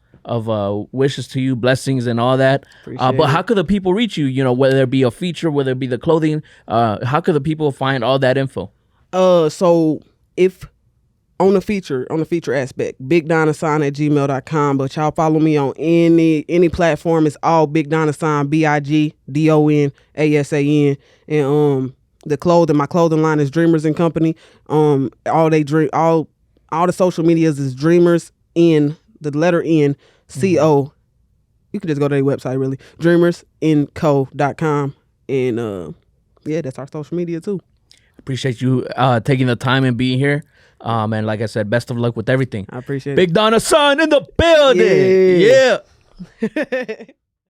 wishes to you, blessings and all that. But how could the people reach you, you know, whether it be a feature, whether it be the clothing, how could the people find all that info? So if on the feature aspect, BigDonA@gmail.com. But y'all follow me on any platform. It's all BigDonA sign, BigDonASAN. And the clothing, my clothing line is Dreamers and Company. All the social medias is Dreamers in the letter N CO. You can just go to their website, really, dreamersinco.com. And that's our social media too. Appreciate you taking the time and being here. And like I said, best of luck with everything. I appreciate it. BigDonA son in the building. Yeah.